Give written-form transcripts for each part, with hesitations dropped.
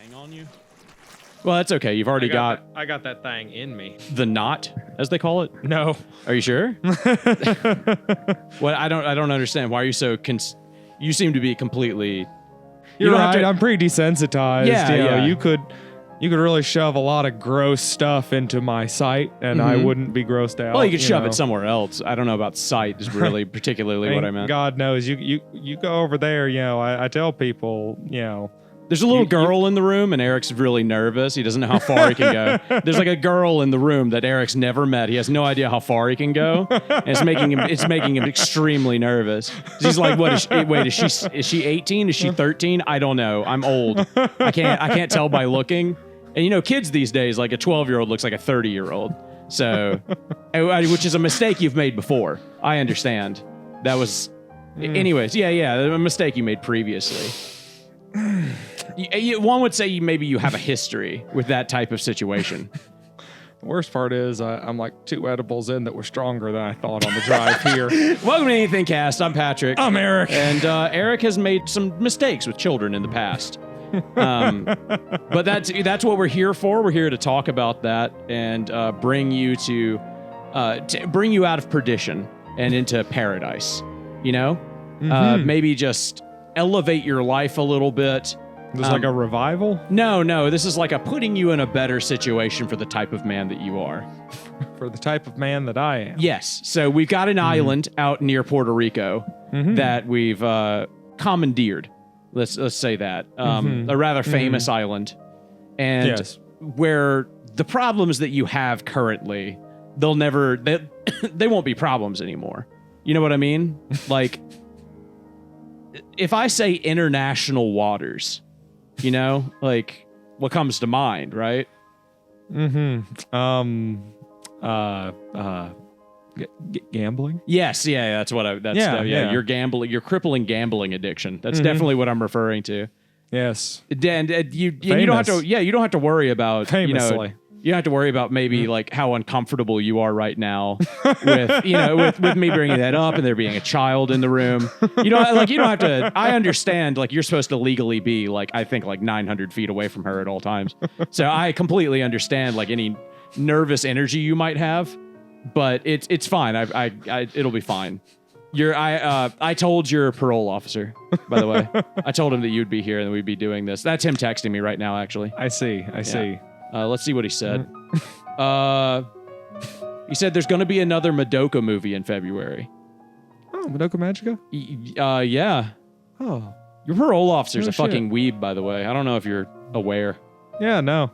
thing on you? Well, that's okay. You've already got I got that thing in me. the knot, as they call it. No. Are you sure? Well, I don't understand. Why are you so? You seem to be completely. You're right. I'm pretty desensitized. Yeah, yeah. You could really shove a lot of gross stuff into my sight, and I wouldn't be grossed out. Well, you could shove it somewhere else. I don't know about sight is really particularly what I meant. God knows, you go over there. I tell people, There's a little girl in the room, and Eric's really nervous. He doesn't know how far he can go. There's like a girl in the room that Eric's never met. He has no idea how far he can go. And it's making him extremely nervous. He's like, "What is she? Wait, is she 18? Is she 13? I don't know. I'm old. I can't tell by looking." And kids these days, like a 12-year-old looks like a 30-year-old. So, which is a mistake you've made before. I understand. That was, anyways, yeah, a mistake you made previously. One would say maybe you have a history with that type of situation. The worst part is I'm like 2 edibles in that were stronger than I thought on the drive here. Welcome to AnythingCast. I'm Patrick. I'm Eric. And Eric has made some mistakes with children in the past. But that's what we're here for. We're here to talk about that and bring you to bring you out of perdition and into paradise. Maybe just elevate your life a little bit. This is like a revival? No. This is like a putting you in a better situation for the type of man that you are. For the type of man that I am. Yes. So we've got an island out near Puerto Rico that we've commandeered. Let's say that. A rather famous island. And where the problems that you have currently, they won't be problems anymore. You know what I mean? Like, if I say international waters, like what comes to mind, right? Gambling? Yes, that's what you're gambling, you're crippling gambling addiction. That's definitely what I'm referring to. Yes. And you don't have to worry about famously. You don't have to worry about maybe like how uncomfortable you are right now with me bringing that up and there being a child in the room. You don't have to. I understand like you're supposed to legally be like I think like 900 feet away from her at all times. So I completely understand like any nervous energy you might have, but it's fine. It'll be fine. I told your parole officer, by the way. I told him that you'd be here and that we'd be doing this. That's him texting me right now, actually. I see. Let's see what he said. He said there's going to be another Madoka movie in February. Oh, Madoka Magica? Yeah. Oh. Your parole officer's a fucking weeb, by the way. I don't know if you're aware. Yeah, no.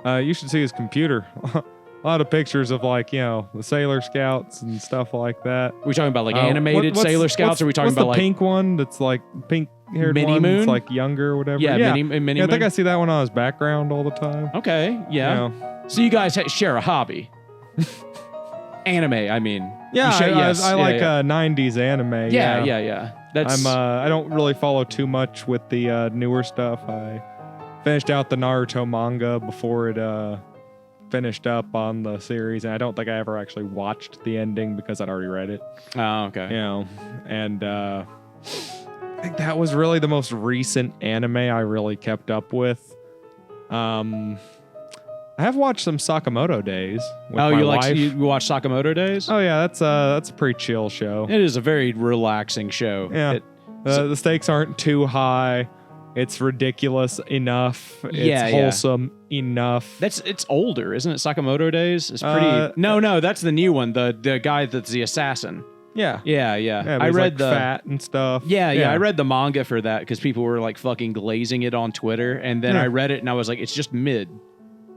You should see his computer. A lot of pictures of like, the Sailor Scouts and stuff like that. Are we talking about like animated Sailor Scouts? Or are we talking about the like pink one that's like pink-haired Mini one? Moon? It's like younger or whatever. Yeah. Mini Moon. I think I see that one on his background all the time. Okay, yeah. So you guys share a hobby. Anime, I mean. Yeah, I like 90s anime. Yeah. That's I don't really follow too much with the newer stuff. I finished out the Naruto manga before it finished up on the series, and I don't think I ever actually watched the ending because I'd already read it. Oh, okay. And I think that was really the most recent anime I really kept up with. I have watched some Sakamoto Days with my wife. You watch Sakamoto Days? Oh yeah, that's a pretty chill show. It is a very relaxing show. Yeah, the stakes aren't too high. It's ridiculous enough. It's wholesome enough. It's older, isn't it? Sakamoto Days is pretty. No, that's the new one. The guy that's the assassin. Yeah. I read the fat and stuff. Yeah. I read the manga for that because people were like fucking glazing it on Twitter, and then I read it and I was like, it's just mid.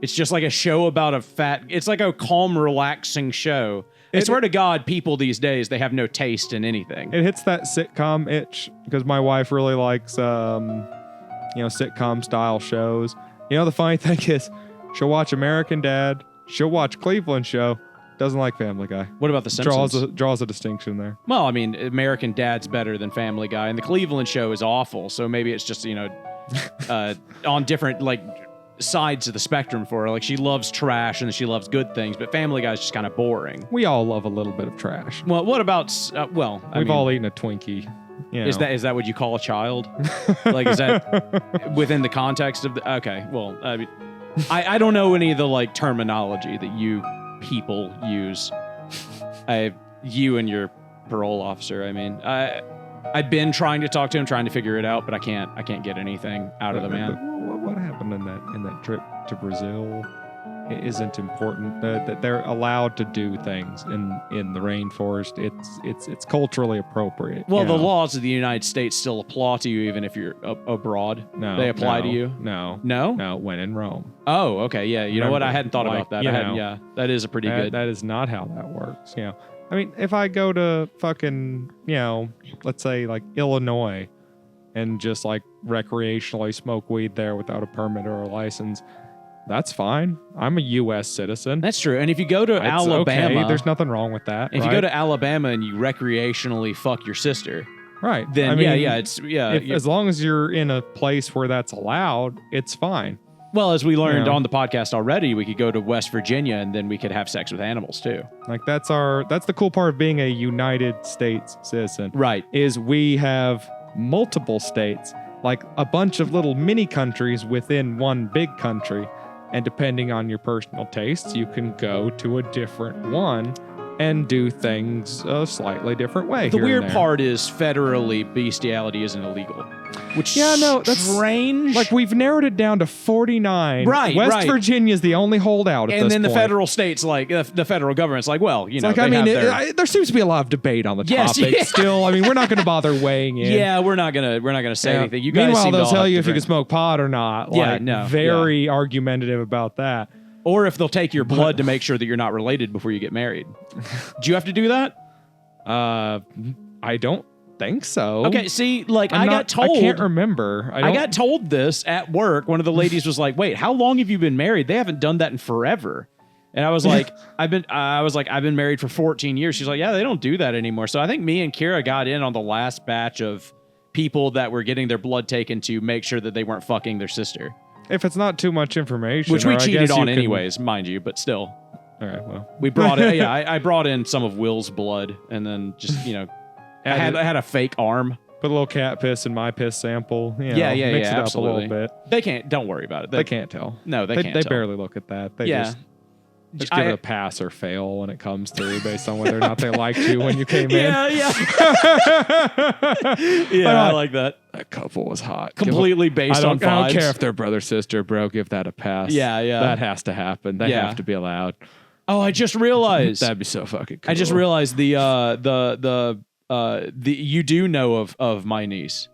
It's just like a show about a fat. It's like a calm, relaxing show. I swear to God, people these days they have no taste in anything. It hits that sitcom itch because my wife really likes sitcom style shows. The funny thing is, she'll watch American Dad. She'll watch Cleveland Show. Doesn't like Family Guy. What about The Simpsons? Draws a distinction there. Well, I mean, American Dad's better than Family Guy, and the Cleveland Show is awful. So maybe it's just on different like sides of the spectrum for her. Like she loves trash and she loves good things, but Family Guy's just kind of boring. We all love a little bit of trash. Well, what about we've all eaten a Twinkie. You know. Is that what you call a child? Like, is that within the context of the? Okay, well, I mean, I don't know any of the like terminology that you people use. You and your parole officer. I mean, I've been trying to talk to him, trying to figure it out, but I can't get anything out of the man. What happened in that trip to Brazil? It isn't important. That they're allowed to do things in the rainforest. It's culturally appropriate. Well, the laws of the United States still apply to you even if you're abroad. No, they apply to you. No, when in Rome. Oh, okay, yeah. You know what? I hadn't thought about that. Yeah, that is a pretty good. That is not how that works. You know, I mean, if I go to fucking, let's say like Illinois, and just like recreationally smoke weed there without a permit or a license. That's fine. I'm a U.S. citizen. That's true. And if you go to Alabama, okay. There's nothing wrong with that. If you go to Alabama and you recreationally fuck your sister, right? Then as long as you're in a place where that's allowed, it's fine. Well, as we learned on the podcast already, we could go to West Virginia and then we could have sex with animals too. Like that's the cool part of being a United States citizen. Right. Is we have multiple states, like a bunch of little mini countries within one big country. And depending on your personal tastes, you can go to a different one and do things a slightly different way. The weird part is federally bestiality isn't illegal. Which that's strange. Like we've narrowed it down to 49. Right. West Virginia is the only holdout at this point. And then the federal states, like the federal government's like, well, you know, like, there seems to be a lot of debate on the topic still. I mean, we're not going to bother weighing in. Yeah, we're not gonna say anything. You guys Meanwhile, they'll tell you if you can smoke pot or not. Yeah, very argumentative about that. Or if they'll take your blood to make sure that you're not related before you get married. Do you have to do that? I don't think so. Okay, see, like I got told. I can't remember. I got told this at work. One of the ladies was like, "Wait, how long have you been married? They haven't done that in forever." And I was like, I've been married for 14 years. She's like, "Yeah, they don't do that anymore." So I think me and Kira got in on the last batch of people that were getting their blood taken to make sure that they weren't fucking their sister. If it's not too much information, which we cheated on anyways, mind you, but still. All right, well, we brought it. Yeah, I brought in some of Will's blood, and then just I had a fake arm. Put a little cat piss in my piss sample. Mix it up absolutely. a little bit. They can't. Don't worry about it. They can't tell. No, they can't. They tell. barely look at that. They just give it a pass or fail when it comes through, based on whether or not they liked you when you came in. Yeah. I like that. That couple was hot. Completely based on vibes. I don't care if they're brother sister, bro. Give that a pass. Yeah. That has to happen. They have to be allowed. Oh, I just realized that'd be so fucking cool. I just realized the you do know of my niece.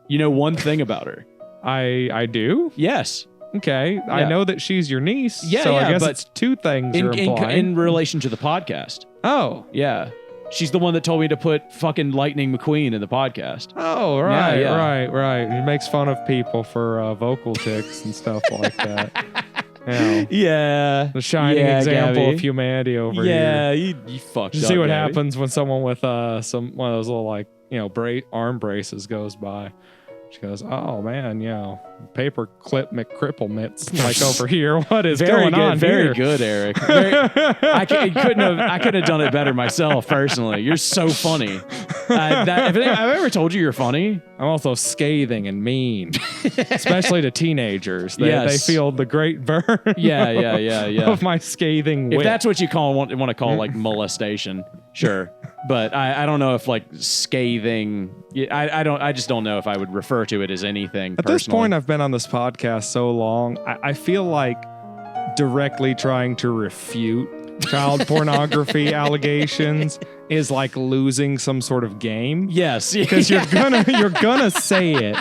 You know one thing about her. I do? Yes. Okay. Yeah. I know that she's your niece. Yeah. So I guess it's two things you're implying. In relation to the podcast. Oh. Yeah. She's the one that told me to put fucking Lightning McQueen in the podcast. Oh, right, right. He makes fun of people for vocal tics and stuff like that. Yeah. The shining example Gabby. of humanity over here. Yeah, you fucked up. See what Gabby. happens when someone with one of those little arm braces goes by. She goes, "Oh man, paper clip McCripple mitts like over here. What is going on Very here?" good, Eric. I could have done it better myself personally. You're so funny. If I've ever told you you're funny. I'm also scathing and mean, especially to teenagers. They feel the great burn. Yeah. Of my scathing wit. If that's what you want to call like molestation, sure. But I don't know if like scathing. I just don't know if I would refer to it as anything. At this point, I've been on this podcast so long, I feel like directly trying to refute child pornography allegations is like losing some sort of game. Yes, because you're gonna say it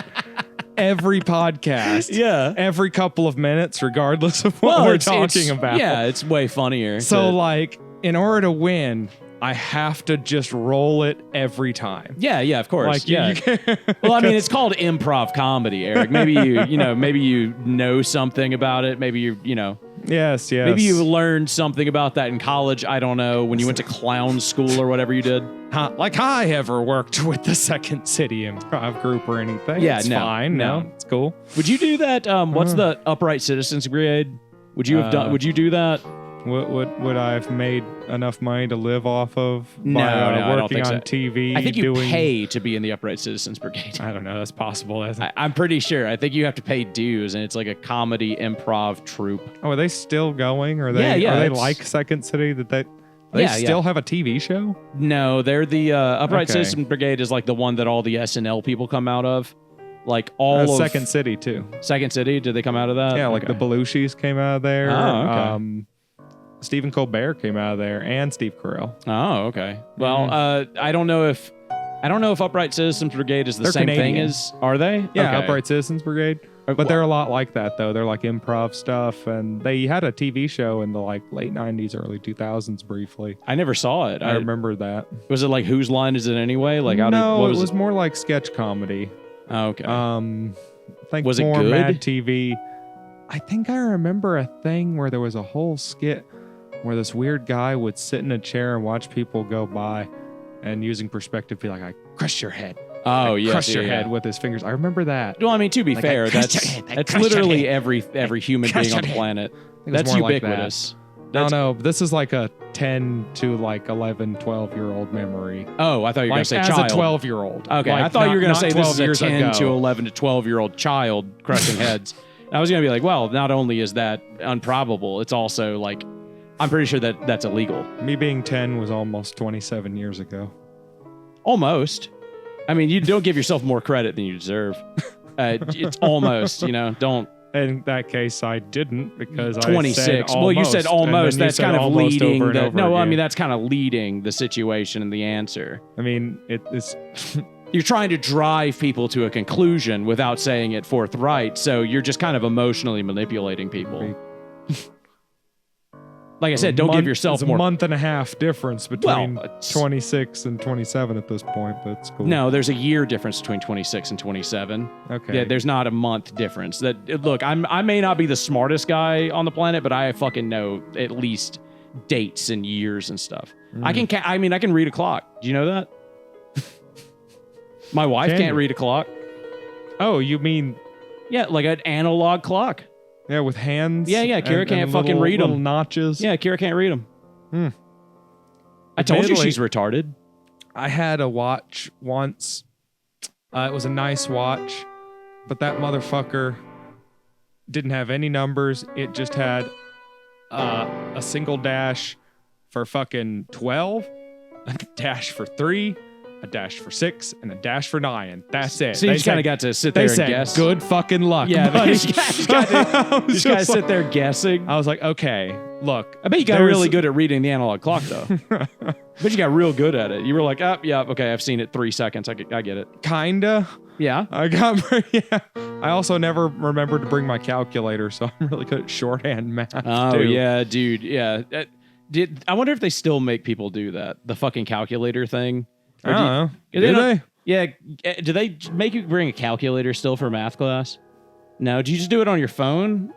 every podcast. Yeah, every couple of minutes, regardless of what we're talking about. Yeah, it's way funnier. So like, in order to win, I have to just roll it every time. Yeah, of course. Like, well, I mean, it's called improv comedy, Eric. Maybe maybe you know something about it. Maybe Yes. Maybe you learned something about that in college. I don't know, when you went to clown school or whatever you did. Like I ever worked with the Second City Improv Group or anything. Yeah, it's fine. No, it's cool. Would you do that? What's the Upright Citizens Brigade? Would you have done? Would you do that? Would I have made enough money to live off of No, by I don't working think on so. TV? I think you doing, pay to be in the Upright Citizens Brigade. I don't know. That's possible. I'm pretty sure. I think you have to pay dues, and it's like a comedy improv troupe. Oh, are they still going? Are they? Yeah, Are they it's- like Second City? They still have a TV show? No, they're the Upright Okay. Citizens Brigade is like the one that all the SNL people come out of. Like all of Second City too. Second City, did they come out of that? Yeah, like the Okay. Belushis came out of there. Oh, okay. Stephen Colbert came out of there, and Steve Carell. Oh, okay. Well, I don't know if Upright Citizens Brigade is the They're same Canadian. thing as, are they? Yeah, Okay. Upright Citizens Brigade. But they're a lot like that, though. They're like improv stuff, and they had a TV show in the like late '90s, early 2000s, briefly. I never saw it. I remember that. Was it like Whose Line Is It Anyway? Like how no, what it was was more like sketch comedy. Oh, okay. I think Was it more good? Mad TV. I think I remember a thing where there was a whole skit where this weird guy would sit in a chair and watch people go by, and using perspective, be like, "I crush your head." Oh, Like, yes, crush your yeah, head yeah. with his fingers. I remember that. Well, I mean, to be Like, fair, I crushed that's your head. I that's crushed your literally head. every human crushed being on your the head. planet. I think it was That's more like that. ubiquitous. No, no, this is like a 10 to like 11, 12-year-old memory. Oh, I thought you were Like going to say as child. a 12-year-old. Okay, Like, I thought you were going to not say this 12 is a years 10 ago. to 11 to 12-year-old child crushing heads. And I was going to be like, well, not only is that improbable, it's also like, I'm pretty sure that that's illegal. Me being 10 was almost 27 years ago. Almost. I mean, you don't give yourself more credit than you deserve. It's almost, don't. In that case, I didn't because I 26. said almost. Well, you said and almost. then you That's said kind of almost leading over and the. over No, I again. mean that's kind of leading the situation and the answer. I mean, it's You're trying to drive people to a conclusion without saying it forthright, so you're just kind of emotionally manipulating people. Like I said, don't give yourself it's more. a month and a half difference between Well, it's- 26 and 27 at this point, but it's cool. No, there's a year difference between 26 and 27. Okay. Yeah, there's not a month difference. Look, I may not be the smartest guy on the planet, but I fucking know at least dates and years and stuff. I can read a clock. Do you know that? My wife Can can't you? read a clock. Oh, you mean Yeah, like an analog clock. yeah, with hands? Yeah, Kira can't fucking little, read 'em. little notches. Yeah, Kira can't read them. Hmm. I told you Admittedly- she's retarded. I had a watch once. It was a nice watch, but that motherfucker didn't have any numbers. It just had a single dash for fucking 12, a dash for 3, a dash for 6, and a dash for 9. That's it. So you just kind of got to sit there They and said, guess. good fucking luck. Yeah, buddy. you just gotta sit there guessing. I was like, okay, look. I bet you got there's- really good at reading the analog clock, though. But you got real good at it. You were like, yeah, okay, I've seen it 3 seconds. I get it. Kinda. Yeah. I got, yeah. I also never remembered to bring my calculator, so I'm really good at shorthand math. Oh, too. yeah, dude. Yeah. I wonder if they still make people do that, the fucking calculator thing. I don't know. Do Do they? they? Yeah. Do they make you bring a calculator still for math class? No. Do you just do it on your phone?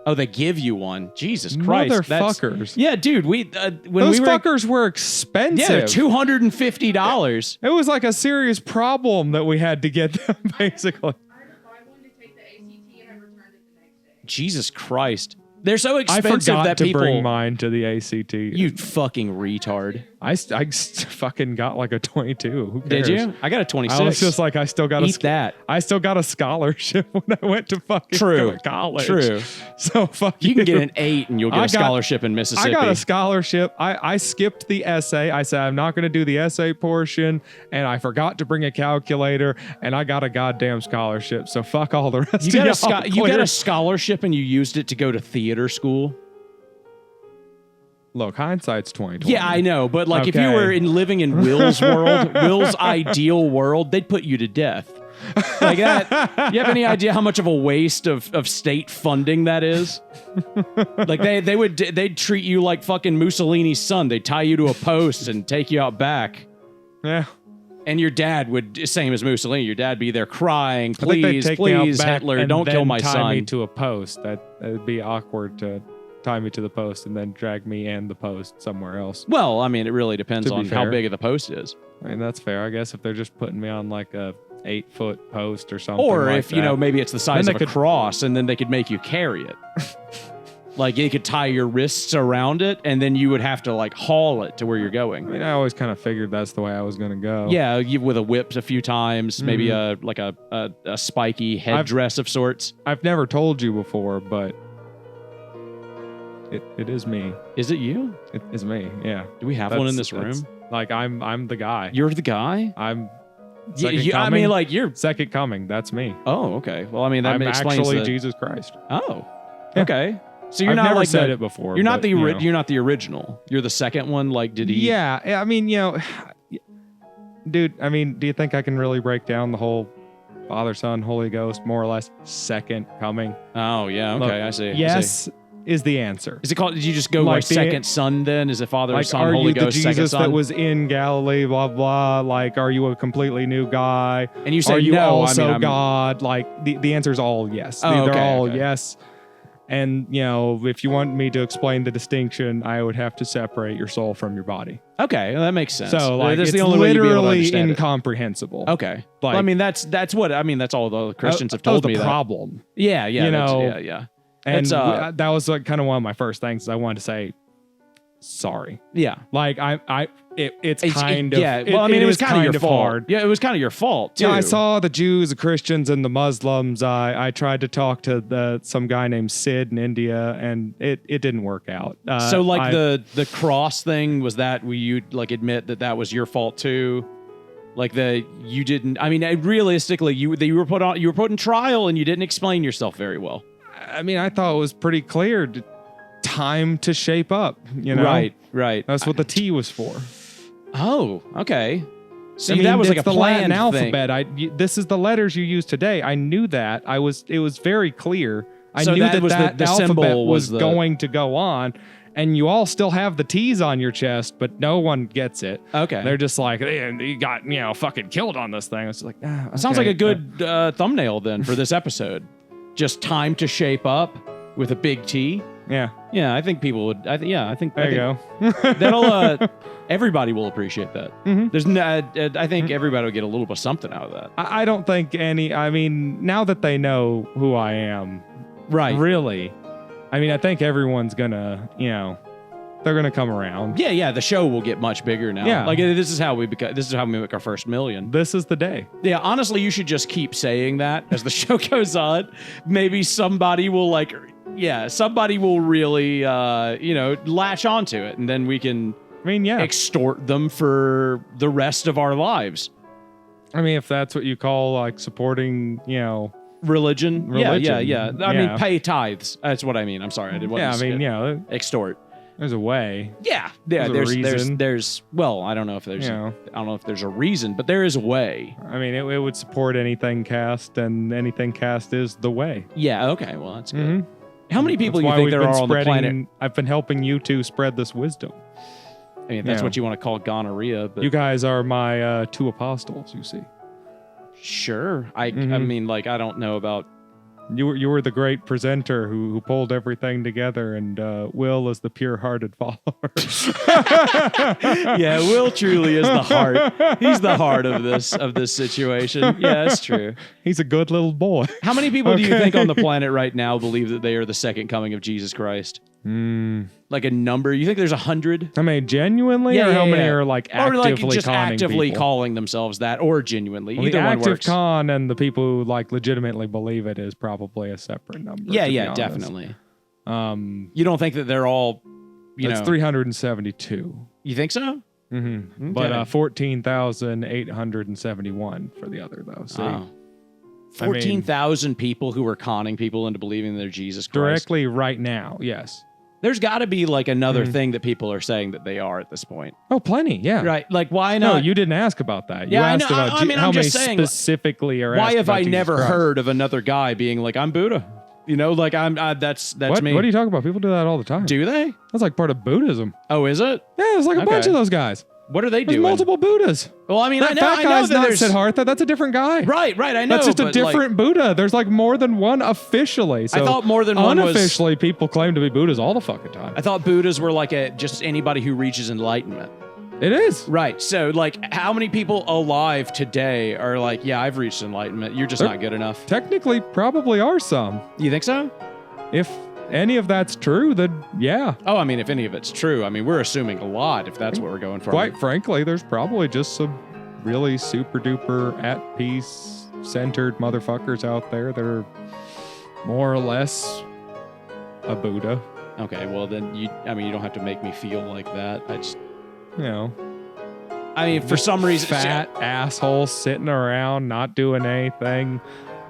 Oh, they give you one. Jesus Christ. Motherfuckers. Yeah, dude. When Those we were fuckers were expensive. yeah, they're $250. It was like a serious problem that we had to get them, basically. I had to buy one to take the ACT and I returned it the next day. Jesus Christ. They're so I expensive forgot that to people. bring mine to the ACT. You fucking retard. I fucking got like a 22. Who Did cares? you? I got a 26. I was just like, I still got Eat that. I still got a scholarship when I went to fucking True. go to college. True. So fuck You can get an 8 and you'll get I a got- scholarship in Mississippi. I got a scholarship. I skipped the essay. I said I'm not going to do the essay portion, and I forgot to bring a calculator, and I got a goddamn scholarship. So fuck all the rest. You got, of y'all. you got Clear. a scholarship and you used it to go to theater school? Look, hindsight's 2020. Yeah, I know, but like if you Okay. were living in Will's world, Will's ideal world, they'd put you to death. Like that. You have any idea how much of a waste of state funding that is? Like they'd treat you like fucking Mussolini's son. They'd tie you to a post and take you out back. Yeah. And your dad would, same as Mussolini, your dad be there crying, I think they'd please, take me out please, back Hitler, and don't kill then my tie son. me to a post. That would be awkward to tie me to the post and then drag me and the post somewhere else. Well, I mean, it really depends To be on how fair. big of the post is. I mean, that's fair. I guess if they're just putting me on like a 8-foot post or something. Or like if, you know, that. maybe it's the size Then of they a could- cross and then they could make you carry it. Like you could tie your wrists around it, and then you would have to like haul it to where you're going. I mean, I always kind of figured that's the way I was going to go. Yeah, with a whip a few times, maybe a spiky headdress of sorts. I've never told you before, but it is me. Is it you? It is me. Yeah. Do we have one in this room? Like I'm the guy. You're the guy? I'm. I mean, like you're second coming. That's me. Oh, okay. Well, I mean, that I'm explains actually Jesus Christ. Oh, Yeah. okay. So you're I've not never like said it before. You're not but, you're not the original. You're the second one. Like, did he? Yeah. I mean, dude. I mean, do you think I can really break down the whole Father, Son, Holy Ghost, more or less second coming? Oh, yeah. Okay, Look, I see. Yes is the answer. Is it called? Did you just go Like like second son? Then is it Father, Like, Son, are Holy you Ghost, the second Jesus son? that was in Galilee? Blah blah. Like, are you a completely new guy? And you say are you no. also I mean, God? Like the answer is all yes. Oh, They're okay, all okay. yes. And if you want me to explain the distinction, I would have to separate your soul from your body. Okay, well, that makes sense. So like, that's it's the only way you'd be able to literally understand it. incomprehensible. Okay. Like, Well, I mean, that's what all the Christians have told that me. was the That. problem. Yeah, yeah, You know, yeah. And It's, that was like kind of one of my first things. I wanted to say sorry. Yeah. Like it's kind of yeah. Well, I mean, it was kind of your fault. hard. Yeah, it was kind of your fault too. Yeah, I saw the Jews, the Christians, and the Muslims. I tried to talk to some guy named Sid in India, and it didn't work out. So like the cross thing, was that where you like admit that was your fault too? Like you didn't. I mean, realistically, you were put in trial, and you didn't explain yourself very well. I mean, I thought it was pretty clear. Time to shape up. Right. That's what the T was for. Oh, okay. See, I mean, that was like it's a the Latin planned thing. alphabet. This is the letters you use today. I knew that. It was very clear. I So knew that was that the alphabet symbol was was the- going to go on, and you all still have the T's on your chest, but no one gets it. Okay. They're just like, you got fucking killed on this thing. It's like, Sounds like okay. a good thumbnail then for this episode. Just time to shape up with a big T. Yeah. Yeah, I think people would. I think There you go. that'll. Everybody will appreciate that. Mhm. There's no. I think everybody will get a little bit of something out of that. I don't think I mean, now that they know who I am, Right. really, I mean, I think everyone's gonna, they're gonna come around. Yeah. The show will get much bigger now. Yeah. Like this is how we make our first million. This is the day. Yeah. Honestly, you should just keep saying that as the show goes on. Maybe somebody will somebody will really, latch onto it, and then we can. I mean, yeah. Extort them for the rest of our lives. I mean, if that's what you call like supporting, Religion. Religion. Yeah. I mean, pay tithes. That's what I mean. I'm sorry. I didn't want to extort. There's a way. Yeah. There's a reason. Well, I don't know if there's You I don't know if there's a reason, but there is a way. I mean, it would support AnythingCast, and AnythingCast is the way. Yeah. Okay. Well, that's good. Mhm. How many people That's you why think we've there been are on the spreading- planet? I've been helping you to spread this wisdom. I mean, that's Yeah. what you want to call gonorrhea, but You guys are my two apostles, you see. sure. I Mhm. mean, like, I don't know about. You were the great presenter who pulled everything together, and Will is the pure-hearted follower. Yeah, Will truly is the heart. He's the heart of this situation. Yeah, that's true. He's a good little boy. How many people do you Okay. think on the planet right now believe that they are the second coming of Jesus Christ? Like a number? You think there's 100? How many genuinely, or how many are like actively or like just conning actively people? calling themselves that, or genuinely? Well, Either the one active works. con and the people who like legitimately believe it is probably a separate number. Yeah, to be yeah, honest. definitely. Um, You don't think that they're all, it's 372. You think so? Mm-hmm. Okay. But 14,871 for the other though. See, Oh. 14,000 people who are conning people into believing they're Jesus Christ. directly right now, yes. There's got to be like another thing that people are saying that they are at this point. Oh, plenty, yeah. Right? Like, why No, not? you didn't ask about that. You Yeah, I asked know. about I mean, how I'm many just saying, specifically are Why asked have about I Jesus never Christ. heard of another guy being like, I'm Buddha? You know, like that's What? me. What are you talking about? People do that all the time. Do they? That's like part of Buddhism. Oh, is it? Yeah, there's like a bunch Okay. of those guys. What are they There's doing? multiple Buddhas. Well, I mean, That I know fat guy's that not there's Siddhartha. That's a different guy. right. I know. That's just a but, like, different Buddha. There's like more than one officially. So I thought more than one was. unofficially, people claim to be Buddhas all the fucking time. I thought Buddhas were like just anybody who reaches enlightenment. It is. Right. So, like, how many people alive today are like, yeah, I've reached enlightenment. You're just There- not good enough. Technically, probably are some. You think so? If any of that's true, then yeah. Oh, I mean, if any of it's true, I mean, we're assuming a lot if that's what we're going for. Quite frankly, there's probably just some really super duper at peace centered motherfuckers out there that are more or less a Buddha. Okay, well then you don't have to make me feel like that. I mean, for some reason, fat assholes sitting around, not doing anything,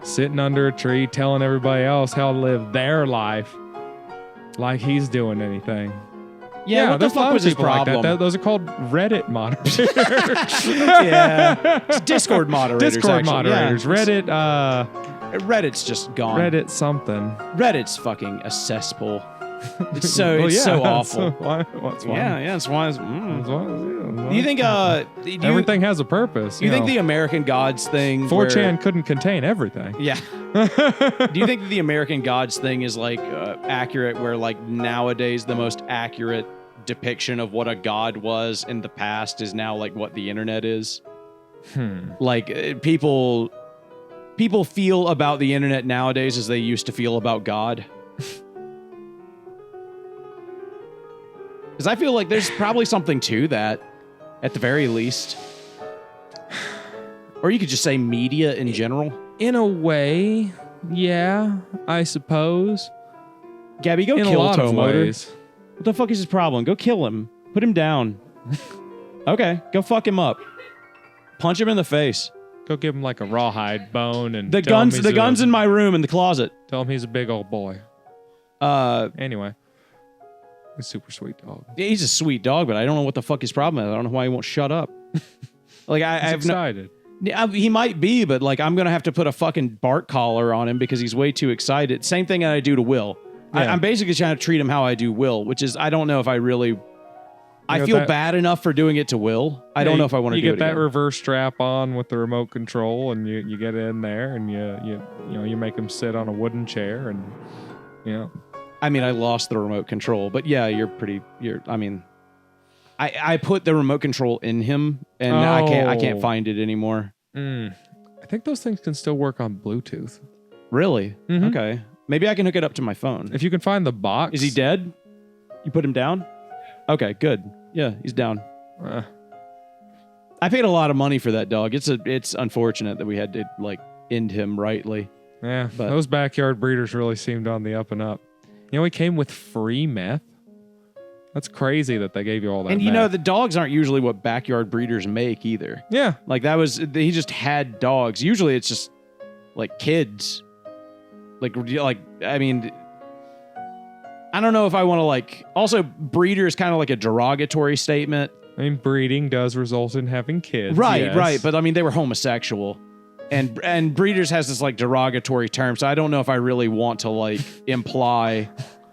sitting under a tree, telling everybody else how to live their life, like he's doing anything. Yeah, what the fuck was his problem? Like that. Those are called Reddit moderators. Yeah, it's Discord moderators. Discord actually. moderators. Yeah. Reddit. Reddit's just gone. Reddit something. Reddit's fucking a cesspool. It's so Well, it's yeah, so awful. What's wrong? Yeah, it's why. Do you think? Everything has a purpose. You think the American Gods thing? 4chan couldn't contain everything. Yeah. Do you think the American Gods thing is like accurate? Where like nowadays the most accurate depiction of what a god was in the past is now like what the internet is? Like people feel about the internet nowadays as they used to feel about God. Because I feel like there's probably something to that, at the very least. Or you could just say media in general. In a way, yeah, I suppose. Gabby, go in kill a lot Toe of Motor. ways. What the fuck is his problem? Go kill him. Put him down. Okay, go fuck him up. Punch him in the face. Go give him like a rawhide bone and The gun's in my room in the closet. Tell him he's a big old boy. Anyway. A super sweet dog. He's a sweet dog, but I don't know what the fuck his problem is. I don't know why he won't shut up. Like He's excited. He might be, but like I'm gonna have to put a fucking bark collar on him because he's way too excited. Same thing that I do to Will. Yeah. I'm basically trying to treat him how I do Will, which is I don't know if I really. I feel bad enough for doing it to Will. I don't know if I want to do it. You get that again. reverse strap on with the remote control, and you get in there, and you make him sit on a wooden chair, and I mean, I lost the remote control, but yeah, I put the remote control in him, and I can't find it anymore. I think those things can still work on Bluetooth. Really? Mm-hmm. Okay. Maybe I can hook it up to my phone. If you can find the box. Is he dead? You put him down? Okay, good. Yeah, he's down. I paid a lot of money for that dog. It's unfortunate that we had to like end him rightly. Yeah, but those backyard breeders really seemed on the up and up. He came with free meth. That's crazy that they gave you all that. And the dogs aren't usually what backyard breeders make either. Yeah. Like he just had dogs. Usually it's just like kids. I mean, I don't know if I want to like, also breeder is kind of like a derogatory statement. I mean, breeding does result in having kids. Right, yes. right. But I mean, they were homosexual. And breeders has this like derogatory term, so I don't know if I really want to like imply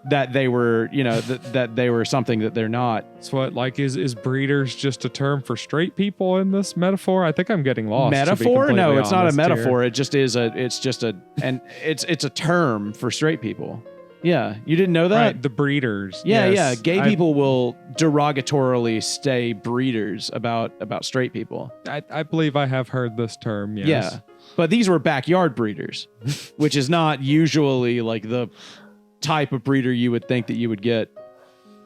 that they were, that they were something that they're not. So what, like, is breeders just a term for straight people in this metaphor? I think I'm getting lost. Metaphor? No, it's not a metaphor. Here. It just is it's a term for straight people. Yeah, you didn't know that? Right, the breeders. Yeah, yes. yeah. Gay people will derogatorily say breeders about straight people. I believe I have heard this term, yes. Yeah. But these were backyard breeders, which is not usually like the type of breeder you would think that you would get.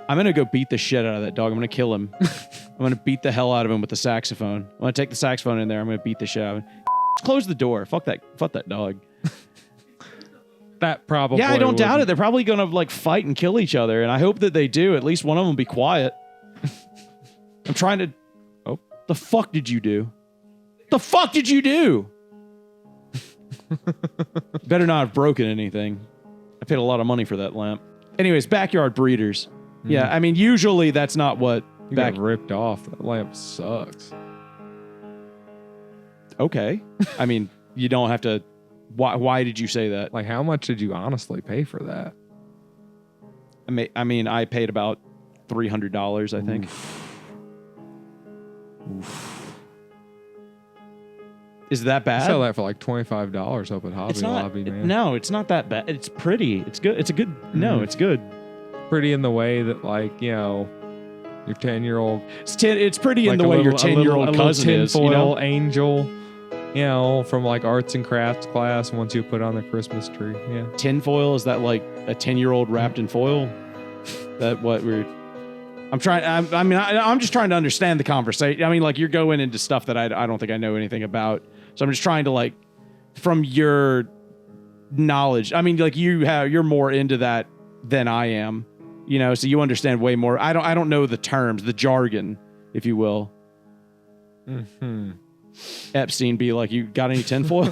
I'm going to go beat the shit out of that dog. I'm going to kill him. I'm going to beat the hell out of him with the saxophone. I'm going to take the saxophone in there. I'm going to beat the shit out of him. Close the door. Fuck that dog. That probably. Yeah, I don't doubt it. They're probably going to like fight and kill each other, and I hope that they do. At least one of them be quiet. I'm trying to. Oh, the fuck did you do? The fuck did you do? Better not have broken anything. I paid a lot of money for that lamp. Anyways, backyard breeders. Yeah, I mean, usually that's not what. You got ripped off. That lamp sucks. Okay. I mean, you don't have to. Why did you say that? Like, how much did you honestly pay for that? I mean, I paid about $300, I think. Oof. Is that bad? You sell that for like $25 up at Hobby Lobby, man. No, it's not that bad. It's pretty. It's good. It's a good. No, it's good. Pretty in the way that, like, your 10-year-old. It's pretty like in the way your 10-year-old cousin is. Tinfoil angel. from like arts and crafts class once you put on the Christmas tree. Yeah. Tinfoil, is that like a 10-year-old wrapped in foil? That what we're... I'm just trying to understand the conversation. I mean, like, you're going into stuff that I don't think I know anything about. So I'm just trying to, like, from your knowledge, I mean, like, you're more into that than I am, so you understand way more. I don't know the terms, the jargon, if you will. Mm-hmm. Epstein be like, you got any tinfoil?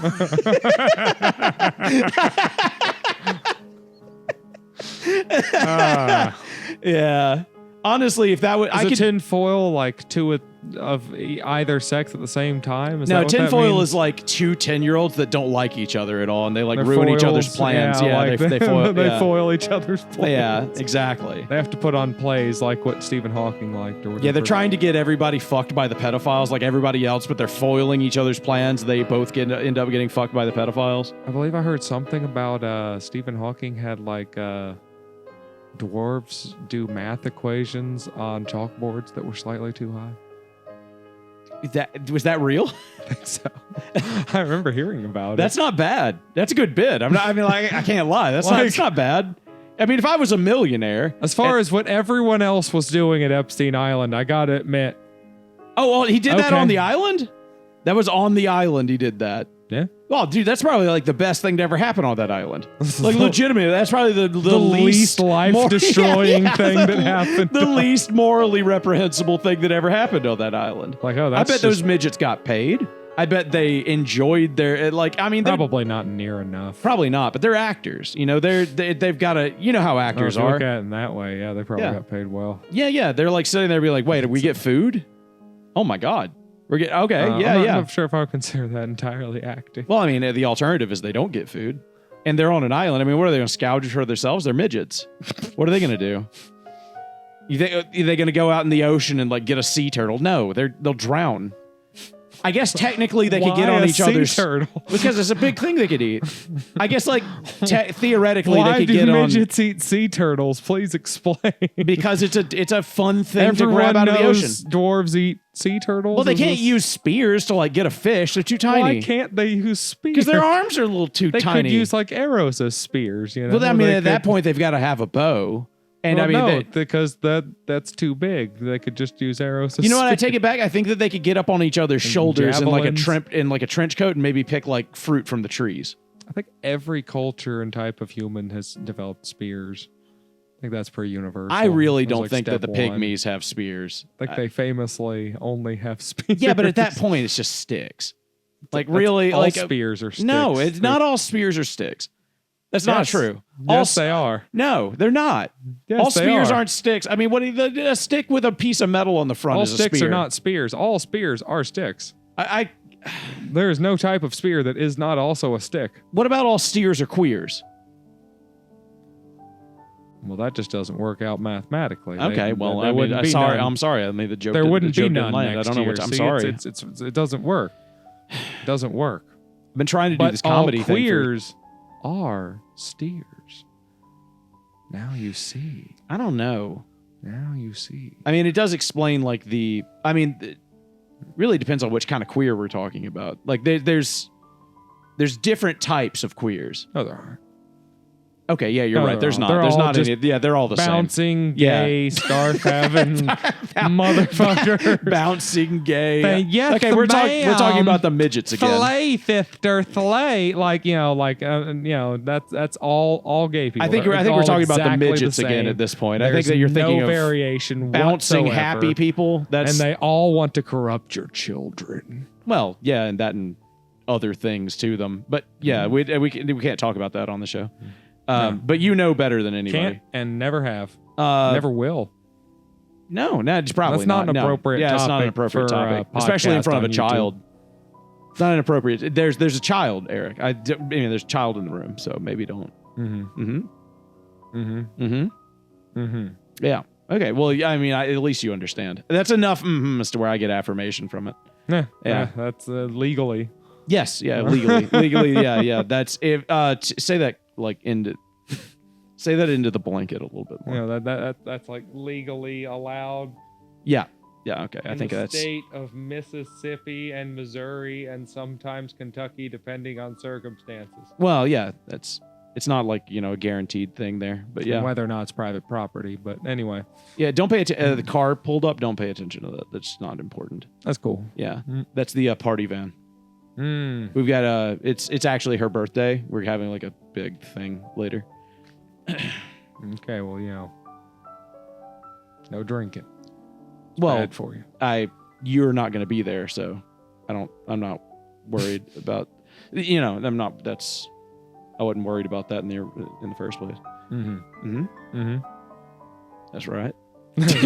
Yeah. Honestly, if that would... Is a tinfoil like two of either sex at the same time? Is no, that what tinfoil that means? is like two 10-year-olds that don't like each other at all, and they like ruin each other's plans. Yeah, like they foil. they Yeah. foil each other's plans. Yeah, exactly. They have to put on plays like what Stephen Hawking liked or whatever. Yeah, they're trying to get everybody fucked by the pedophiles like everybody else, but they're foiling each other's plans. They both end up getting fucked by the pedophiles. I believe I heard something about Stephen Hawking had like dwarves do math equations on chalkboards that were slightly too high. Was that real? I think so. I remember hearing about That's not bad. That's a good bid. I can't lie. That's not bad. I mean, if I was a millionaire. As far as what everyone else was doing at Epstein Island, I gotta admit. Oh, well, he did that Okay. on the island? That was on the island he did that. Yeah. Well, dude, that's probably like the best thing to ever happen on that island. Like, legitimately, that's probably the least life-destroying thing that happened. The least morally reprehensible thing that ever happened on that island. Like, oh, that's I bet those midgets got paid. I bet they enjoyed their, like, I mean, probably not near enough. probably not, but they're actors. They've got to, how actors if you are. look at it in that way, yeah, they probably Yeah. got paid well. Yeah. They're like sitting there, be like, wait, did we get food? Oh my god, we're getting okay. I'm not sure if I would consider that entirely acting. Well, I mean, the alternative is they don't get food, and they're on an island. I mean, what are they going to scavenge for themselves? They're midgets. What are they going to do? You think are they going to go out in the ocean and like get a sea turtle? No, they'll drown. I guess technically they could get on each other's turtle? because it's a big thing they could eat. I guess like theoretically Why they could do get on midgets eat sea turtles? Please explain. because it's a fun thing Everyone to grab out of the knows ocean. dwarves eat sea turtles. Well, they Is can't this- use spears to like get a fish. They're too tiny. Why can't they use spears? Because their arms are a little too They tiny. could use like arrows as spears. well, I mean, at that point they've got to have a bow. And Well, I mean, no, because that's too big. They could just use arrows. As you know what? I spears. take it back. I think that they could get up on each other's shoulders in like a javelins. trench coat and maybe pick like fruit from the trees. I think every culture and type of human has developed spears. I think that's pretty universal. I really That's don't like think that the step one. pygmies have spears. I think they famously only have spears. Yeah, but at that point, it's just sticks. Like That's really, all like spears are sticks. No, it's not all spears are sticks. That's not Yes. true. Yes, they are. No, they're not. Yes, all they spears are. aren't sticks. I mean, a stick with a piece of metal on the front All is a sticks spear. are not spears. All spears are sticks. I There is no type of spear that is not also a stick. what about all steers are queers? Well, that just doesn't work out mathematically. Okay, well, there I would. wouldn't be Sorry, none. I'm sorry. I made the joke. There wouldn't the be joke none didn't land. next I don't know year. what. I'm See, sorry. It doesn't work. It doesn't work. I've been trying to do But this comedy all thing. queers are steers. Now you see. I don't know. Now you see. I mean, it does explain like the. I mean, it really depends on which kind of queer we're talking about. Like there's different types of queers. No, there aren't. Okay, yeah, you're No, right. There's they're not. all There's not just any. Yeah, they're all the Bouncing, Yeah. gay, scarf having motherfucker. same. Bouncing gay. Say, yes, okay, we're talking ma'am. about the midgets again. Fillet thifter, fillet, that's all gay people. I think we're It's all talking about the exactly midgets same. again at this point. I think There's that you're thinking no of variation bouncing whatsoever. happy people. That's And they all want to corrupt your children. well, yeah, and that and other things to them. But yeah, we can't talk about that on the show. But you know better than anybody. Can't and never have. Uh, Never will. No, it's probably That's not an No. appropriate Yeah, it's not an topic appropriate for a topic, especially in podcast front of a on YouTube. child. It's not inappropriate. There's a child, Eric. I mean, there's a child in the room, so maybe don't. Mm-hmm. Mm-hmm. Mm-hmm. Mm-hmm. Mm-hmm. Yeah. Okay. Well, yeah, I mean, at least you understand. That's enough as to where I get affirmation from it. Yeah. Yeah. That's legally. Yes. Yeah. Legally. Yeah. That's if. Say that like into. Say that into the blanket a little bit more. You know, that's like legally allowed. Yeah. Yeah, okay. I in think the that's state of Mississippi and Missouri and sometimes Kentucky, depending on circumstances. well, yeah. It's not like a guaranteed thing there, but yeah, And whether or not it's private property. But anyway, yeah. Don't pay attention. The car pulled up. Don't pay attention to that. That's not important. that's cool. Yeah, that's the party van. Mm. We've got it's actually her birthday. We're having like a big thing later. Okay, well, no drinking. Well, Bad for you. You're not going to be there, so I'm not worried about. I'm not. I wasn't worried about that in the first place. Mm-hmm. Mm-hmm. Mm-hmm. That's right. That's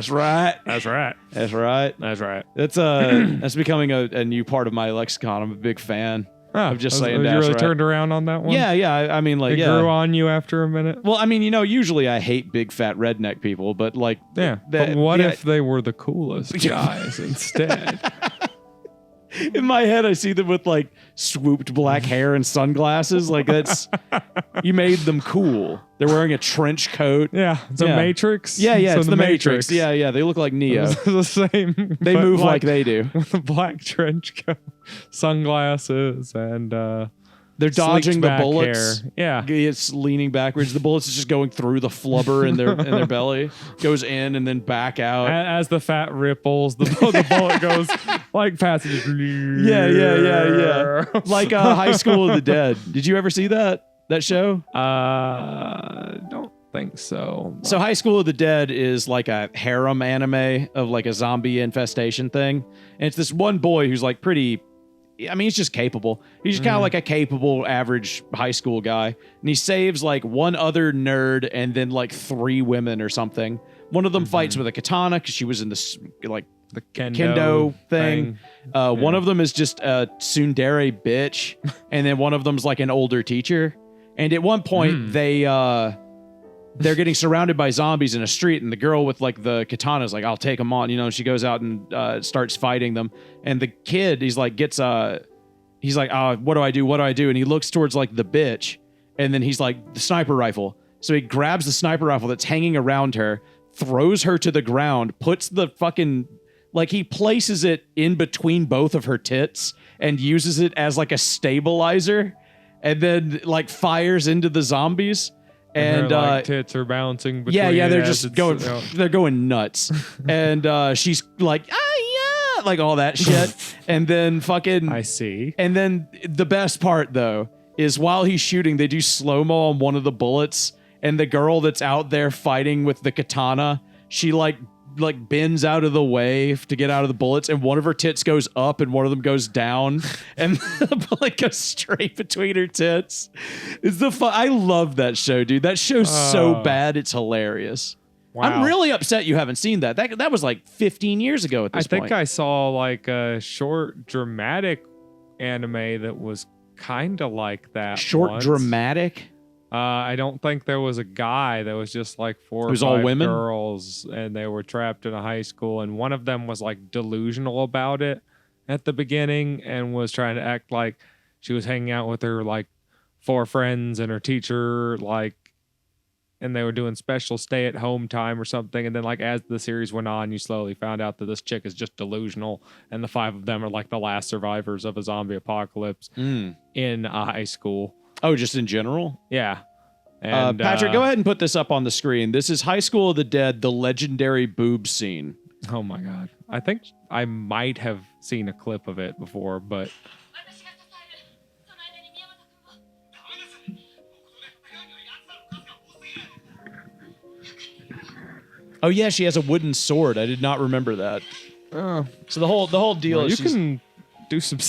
right. That's right. That's right. That's right. That's right. That's becoming a new part of my lexicon. I'm a big fan. Oh, just saying you that's really right. turned around on that one? Yeah. I mean, like, It yeah. grew on you after a minute? Well, I mean, usually I hate big fat redneck people, but like, Yeah. But what if they were the coolest guys instead? in my head, I see them with like swooped black hair and sunglasses. Like you made them cool. They're wearing a trench coat. Yeah. It's a Matrix. Yeah. So It's the Matrix. Yeah. They look like Neo. It's the same. They but move like they do. With a black trench coat, sunglasses, and They're dodging sleeked the back bullets. hair. Yeah. It's leaning backwards. The bullets is just going through the flubber in their belly, goes in and then back out. As the fat ripples, the bullet goes like passages. Yeah. Like High School of the Dead. Did you ever see that show? Don't think so. So High School of the Dead is like a harem anime of like a zombie infestation thing. And it's this one boy who's like pretty, I mean, he's just capable. He's just kind of like a capable average high school guy. And he saves like one other nerd and then like 3 women or something. One of them fights with a katana because she was in this like The kendo thing. One of them is just a tsundere bitch. And then one of them's like an older teacher. And at one point they're getting surrounded by zombies in a street, and the girl with like the katana is like, "I'll take them on." She goes out and starts fighting them. And the kid, he's like, "What do I do? What do I do?" And he looks towards like the bitch, and then he's like, "The sniper rifle." So he grabs the sniper rifle that's hanging around her, throws her to the ground, puts the fucking he places it in between both of her tits and uses it as like a stabilizer, and then like fires into the zombies. And her, tits are bouncing between. Yeah, they're it as just it's, going, they're going nuts. And she's like, yeah, like all that shit. And then fucking, I see. And then the best part though is while he's shooting, they do slow-mo on one of the bullets, and the girl that's out there fighting with the katana, she like bends out of the way to get out of the bullets, and one of her tits goes up and one of them goes down, and the bullet goes straight between her tits. I love that show, dude. That show's so bad, it's hilarious. Wow. I'm really upset you haven't seen that. That was like 15 years ago at this point. I think I saw like a short dramatic anime that was kind of like that. Short once. dramatic? I don't think there was a guy. That was just like 4 or 5 all women? girls, and they were trapped in a high school, and one of them was like delusional about it at the beginning and was trying to act like she was hanging out with her like 4 friends and her teacher, and they were doing special stay-at-home time or something. And then like as the series went on, you slowly found out that this chick is just delusional, and the 5 of them are like the last survivors of a zombie apocalypse in a high school. Oh, just in general? Yeah. And, Patrick, go ahead and put this up on the screen. This is High School of the Dead, the legendary boob scene. Oh my God. I think I might have seen a clip of it before, but... Oh yeah, she has a wooden sword. I did not remember that. So the whole deal is you can do some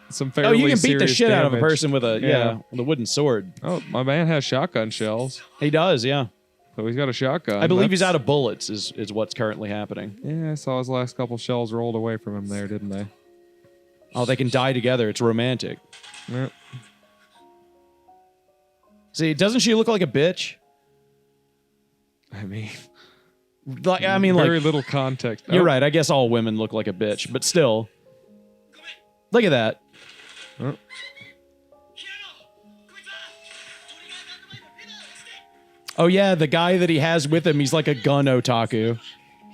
you fairly can beat the serious shit out of a damage. person with a wooden sword. Oh, my man has shotgun shells. He does, yeah. So he's got a shotgun. I believe he's out of bullets is what's currently happening. Yeah, I saw his last couple shells rolled away from him there, didn't they? Oh, they can die together. It's romantic. Yep. See, doesn't she look like a bitch? I mean, very little context. You're right. I guess all women look like a bitch, but still. Look at that. Oh yeah, the guy that he has with him, he's like a gun otaku.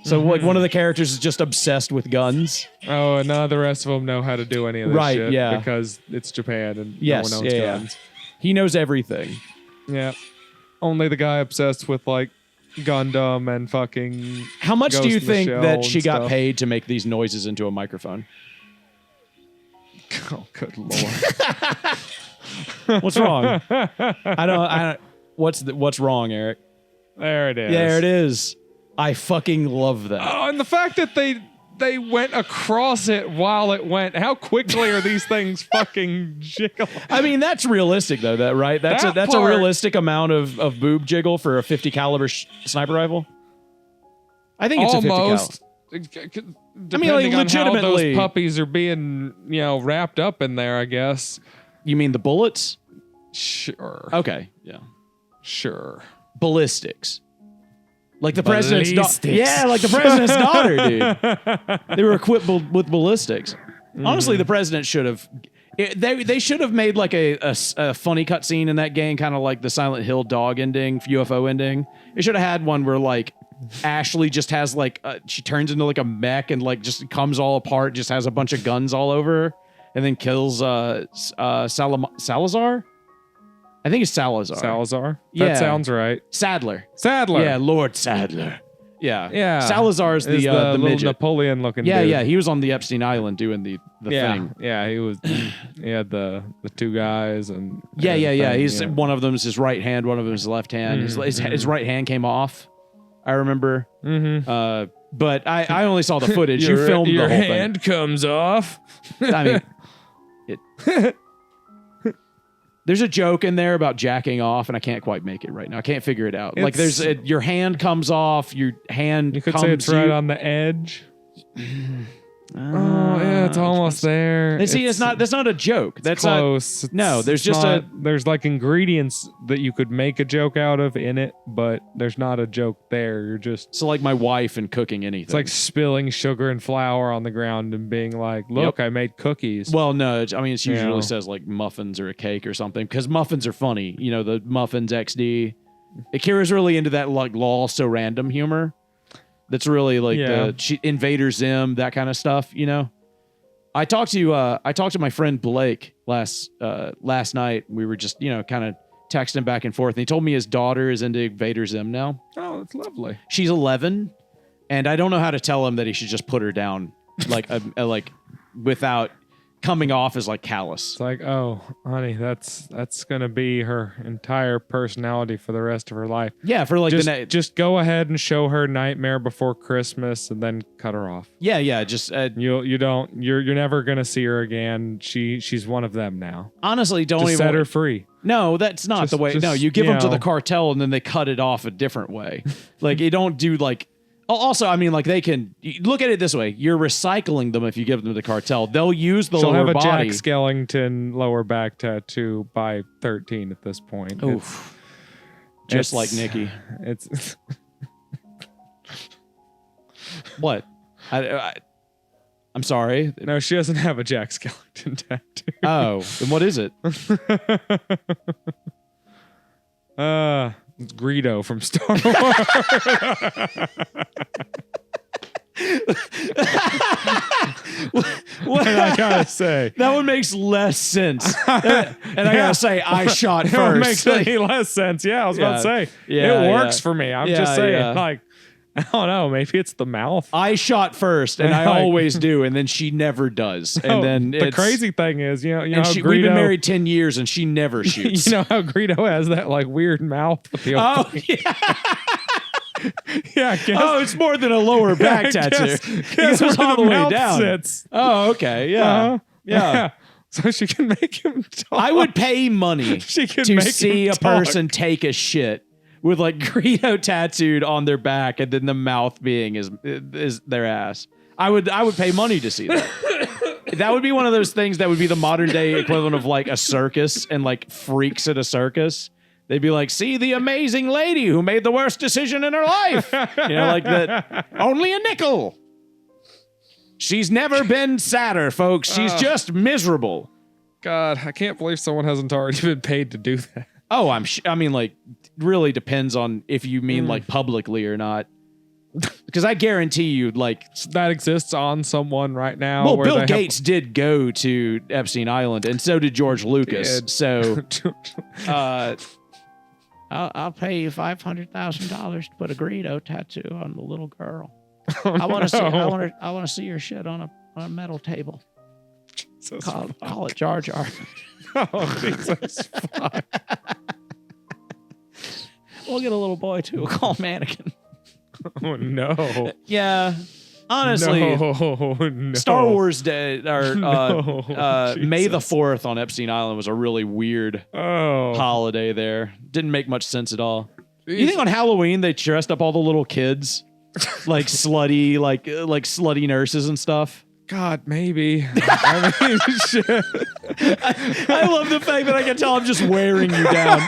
So like one of the characters is just obsessed with guns. Oh, and none of the rest of them know how to do any of this Right, shit yeah. because it's Japan and Yes, no one owns yeah. guns. He knows everything. Yeah. Only the guy obsessed with like Gundam and fucking How much Ghost do you in the think Shell that and she got stuff. paid to make these noises into a microphone? Oh, good lord. What's wrong? I don't. What's wrong, Eric? There it is. There it is. I fucking love that. Oh, and the fact that they went across it while it went. How quickly are these things fucking jiggling? I mean, that's realistic though, right? That's That a part- realistic amount of boob jiggle for a 50 caliber sniper rifle. I think it's Almost. a 50 cal. Depending on how legitimately- those puppies are being, wrapped up in there, I guess. You mean the bullets? Sure. Okay, yeah. Sure. Ballistics. Like the president's daughter. Ballistics. Yeah, like the president's daughter, dude. They were equipped with ballistics. Honestly, the president should have. They should have made like a funny cutscene in that game, kind of like the Silent Hill dog ending, UFO ending. They should have had one where like Ashley just has like she turns into like a mech and like just comes all apart, just has a bunch of guns all over her, and then kills Salazar. I think it's Salazar. Salazar? Yeah. That sounds right. Sadler. Sadler. Yeah, Lord Sadler. Yeah. Yeah. Salazar's Is the little midget. Napoleon looking Yeah, dude. yeah. He was on the Epstein Island doing the thing. Yeah, he was. He had the two guys and. Yeah. everything, He's yeah. one of them's his right hand, one of them's his left hand. His right hand came off. I remember. Mm-hmm. But I only saw the footage. You filmed your the whole hand comes off. thing. I mean, there's a joke in there about jacking off, and I can't quite make it right now. I can't figure it out. Like there's your hand comes off, your hand. You could comes say it's right on the edge. Oh yeah, it's almost there. And see, that's not a joke. That's close. No, there's it's just not- there's like ingredients that you could make a joke out of in it, but there's not a joke there. You're just so like my wife and cooking anything. it's like spilling sugar and flour on the ground and being like, "Look, I made cookies." Well, no, I mean it usually Yeah. says like muffins or a cake or something because muffins are funny. You know, the muffins XD. Akira's really into that like lol so random humor. That's really like Yeah. Invader Zim, that kind of stuff. You know, I talked to my friend Blake last night. We were just kind of texting back and forth, and he told me his daughter is into Invader Zim now. Oh, that's lovely. She's 11, and I don't know how to tell him that he should just put her down, like like without coming off as like callous. It's like, oh, honey, that's gonna be her entire personality for the rest of her life. Yeah, for like Just go ahead and show her Nightmare Before Christmas, and then cut her off. yeah, just You're never gonna see her again. She's one of them now. honestly don't Just even set her free. No, that's not the way. Just, no, you give you them to the know. cartel and then they cut it off a different way. Like you don't do like. Also, I mean, like they can look at it this way: you're recycling them if you give them to the cartel. They'll use the She'll lower have a body. Jack Skellington lower back tattoo by 13 at this point. Oof. Just like it's- Nikki. It's What? I'm sorry. no, she doesn't have a Jack Skellington tattoo. Oh, then what is it? It's Greedo from Star Wars. What? And I gotta say, That one makes less sense. And I gotta say, I shot it first. makes any less sense. Yeah, I was about to say, Yeah, it works yeah. for me. I'm Yeah, just saying, yeah. like, I don't know, maybe it's the mouth. I shot first, and I Like- always do, and then she never does. And Oh, then the it's, crazy thing is, you know and how we've been Greedo, married 10 years, and she never shoots. you know how Greedo has that like weird mouth feel. Oh, yeah. Yeah, guess, Oh, it's more than a lower back tattoo. Guess It goes where all the way mouth down. Sits. Oh, okay. Yeah. Uh-huh. Yeah. So she can make him talk. I would pay money She can to make see him a talk. person take a shit with like Greedo tattooed on their back and then the mouth being is their ass. I would pay money to see that. That would be one of those things that would be the modern day equivalent of like a circus and like freaks at a circus. They'd be like, see the amazing lady who made the worst decision in her life. You know, like that. Only a nickel. She's never been sadder, folks. She's just miserable. God, I can't believe someone hasn't already been paid to do that. Oh, I mean, like, really depends on if you mean like publicly or not. Because I guarantee you, like, that exists on someone right now. well, where Bill they Gates did go to Epstein Island, and so did George Lucas. Did. So, I'll pay you $500,000 to put a Greedo tattoo on the little girl. I want to see. I want to see your shit on a metal table. Call it Jar Jar. Oh, Jesus. Fuck. We'll get a little boy too. We'll call him Mannequin. Oh, no. Yeah. Honestly, no. Star Wars Day or May the Jesus. 4th on Epstein Island was a really weird holiday there. Didn't make much sense at all. You think on Halloween they dressed up all the little kids like slutty, like slutty nurses and stuff? God, maybe. I mean, shit. I love the fact that I can tell I'm just wearing you down.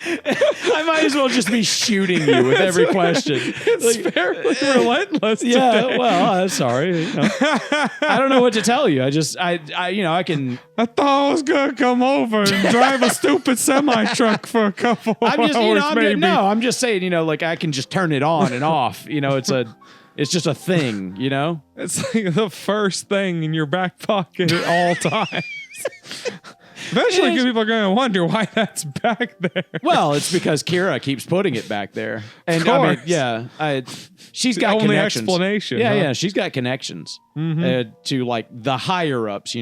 I might as well just be shooting you with every question. It's fairly relentless. Yeah, today. well, I'm sorry. You know. I don't know what to tell you. I can. I thought I was gonna come over and drive a stupid semi truck for a couple hours, maybe. I'm just saying, like I can just turn it on and off. It's just a thing, It's like the first thing in your back pocket at all times. Eventually, people are going to wonder why that's back there. Well, it's because Kira keeps putting it back there, and course. she's The got only connections. explanation. Yeah, huh? yeah, she's got connections to like the higher ups,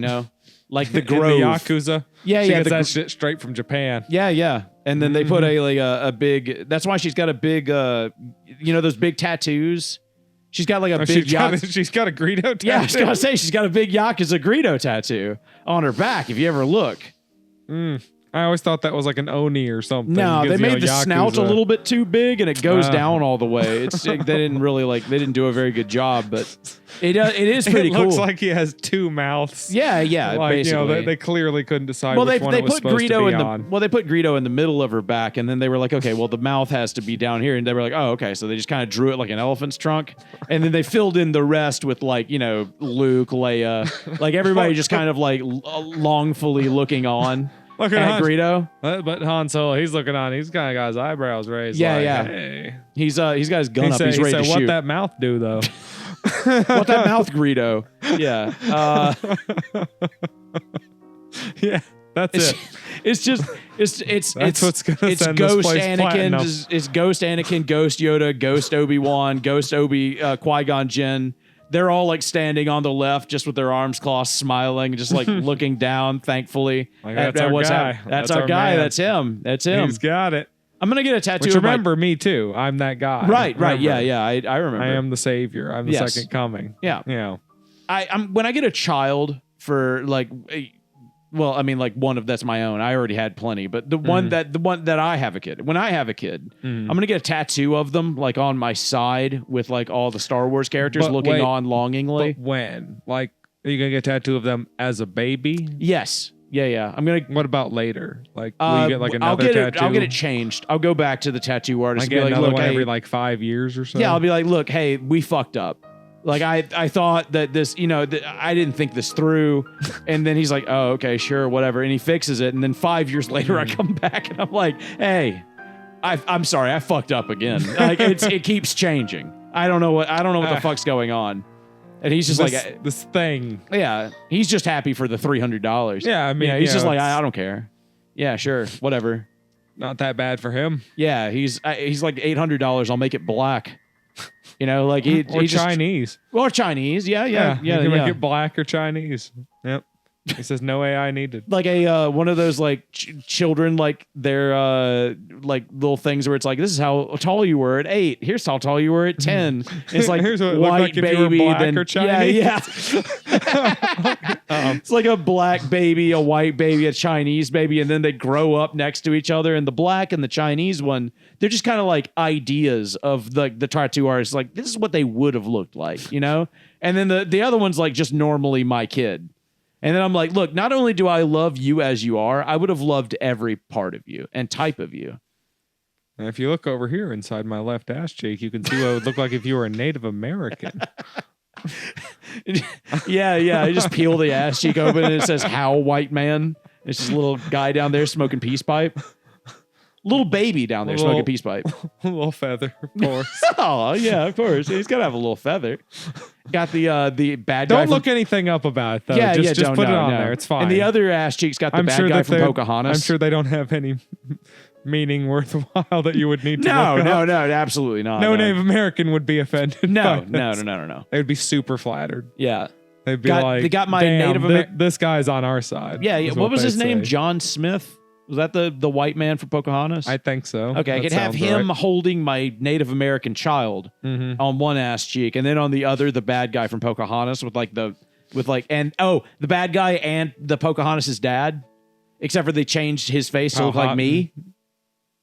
like the In Grove, the Yakuza. Yeah, she yeah, gets the that shit straight from Japan. Yeah, yeah. And then they put a big. That's why she's got a big. Those big tattoos. She's got like a big Yakuza. She's got a Greedo tattoo. Yeah, I was gonna say she's got a big Yakuza Greedo tattoo on her back. If you ever look. I always thought that was like an Oni or something. No, they because, made the Yakuza. snout a little bit too big, and it goes down all the way. They didn't do a very good job, but it is pretty It cool. looks like he has two mouths. Yeah, like, basically. They clearly couldn't decide which one it was supposed to be on. Well, they put Greedo in the middle of her back, and then they were like, okay, well, the mouth has to be down here, and they were like, oh, okay, so they just kind of drew it like an elephant's trunk, and then they filled in the rest with like, Luke, Leia, like everybody just kind of like longfully looking on. Look at Han. Greedo. But Han Solo, he's looking on. He's kind of got his eyebrows raised. Yeah, like, yeah. Hey. He's got his gun up. He's ready to what shoot. that mouth do though? What that mouth, Greedo? Yeah. Yeah, that's it. It's what's gonna it's send this Ghost place Anakin. platinum. It's Ghost Anakin, Ghost Yoda, Ghost Obi-Wan, Ghost Qui-Gon Jinn. They're all like standing on the left, just with their arms crossed, smiling, just like looking down, thankfully. Like, that's our guy. That's our guy. man. That's him. That's him. He's got it. I'm gonna get a tattoo. Which of remember me too. I'm that guy. Right. Remember. Yeah. I remember. I am the savior. I'm the Yes. second coming. Yeah. I'm when I get a child for like, like one of that's my own. I already had plenty, but the one that I have a kid. When I have a kid, I'm gonna get a tattoo of them like on my side with like all the Star Wars characters But looking wait, on longingly. But when? Like, are you gonna get a tattoo of them as a baby? Yes. Yeah. I'm gonna. What about later? Like, will you get like another tattoo? I'll get it changed. I'll go back to the tattoo artist. I and get be like, another look, one hey, every like 5 years or so. yeah, I'll be like, look, hey, we fucked up. Like I thought that this, I didn't think this through, and then he's like, oh, okay, sure, whatever, and he fixes it, and then 5 years later, I come back and I'm like, hey, I'm sorry, I fucked up again. Like it keeps changing. I don't know what the fuck's going on, and he's just like this thing. Yeah, he's just happy for the $300. Yeah, I mean, he's just like I don't care. Yeah, sure, whatever. Not that bad for him. Yeah, he's like $800. I'll make it black. Like or he Chinese. Or Chinese, yeah. You can make it black or Chinese. Yep. He says no AI needed. Like a one of those like children, like their like little things where it's like, this is how tall you were at 8. Here's how tall you were at 10. It's like Here's what it white looked like if you were baby, black then or Chinese. yeah. It's like a black baby, a white baby, a Chinese baby, and then they grow up next to each other. And the black and the Chinese one, they're just kind of like ideas of the tattoo artist. Like this is what they would have looked like, And then the other one's like just normally my kid. And then I'm like, look, not only do I love you as you are, I would have loved every part of you and type of you. And if you look over here inside my left ass cheek, you can see what it would look like if you were a Native American. Yeah. You just peel the ass cheek open and it says "How white man." It's just a little guy down there smoking peace pipe. Little baby down there smoking peace pipe. A little feather, of course. Oh yeah, of course. He's gotta have a little feather. Got the bad guy. Don't look anything up about it though. Yeah, just don't, put it no, on no. there. It's fine. And the other ass cheek's got the bad guy from Pocahontas. I'm sure they don't have any meaning worthwhile that you would need to look up. No, absolutely not. No Native American would be offended. No. by this. They would be super flattered. Yeah. They'd be like, they got my damn, Native American. this guy's on our side. Yeah. What was they'd his name? say. John Smith? Was that the white man from Pocahontas? I think so. Okay, I That could have sounds him right. holding my Native American child on one ass cheek, and then on the other, the bad guy from Pocahontas with the bad guy and the Pocahontas' dad, except for they changed his face to look like me.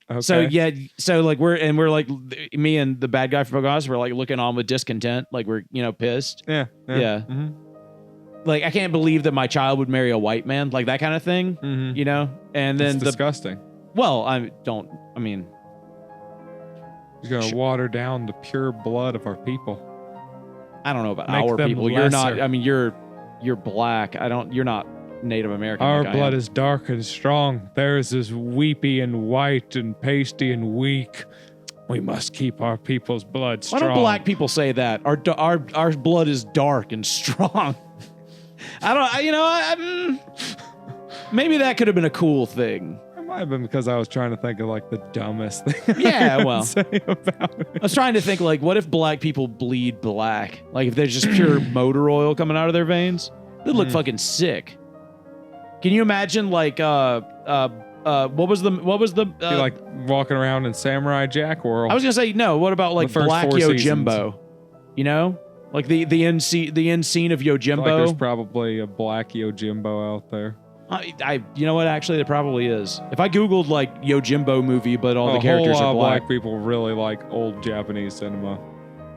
Okay. So we're like me and the bad guy from Pocahontas, we're like looking on with discontent, like we're pissed. Yeah. Yeah. Like I can't believe that my child would marry a white man, like that kind of thing, And then It's disgusting. He's gonna water down the pure blood of our people. I don't know about Make our them people. You're not. lesser. I mean, you're black. You're not Native American. Our like I blood am. is dark and strong. Theirs is weepy and white and pasty and weak. We must keep our people's blood Why strong. don't black people say that? Our blood is dark and strong. Maybe that could have been a cool thing. It might have been because I was trying to think of like the dumbest thing. Yeah, I could well. say about it. I was trying to think, like, what if black people bleed black? Like, if there's just pure motor oil coming out of their veins? They'd look fucking sick. Can you imagine, like, what was the Be like walking around in Samurai Jack world. I was gonna say no. What about like The first Black 4 Yojimbo? You know, like the end scene of I feel like there's Yojimbo. probably a black Yojimbo out there. You know what? Actually, there probably is. If I googled like Yojimbo movie, but all the characters a whole lot are of black. black people really like old Japanese cinema.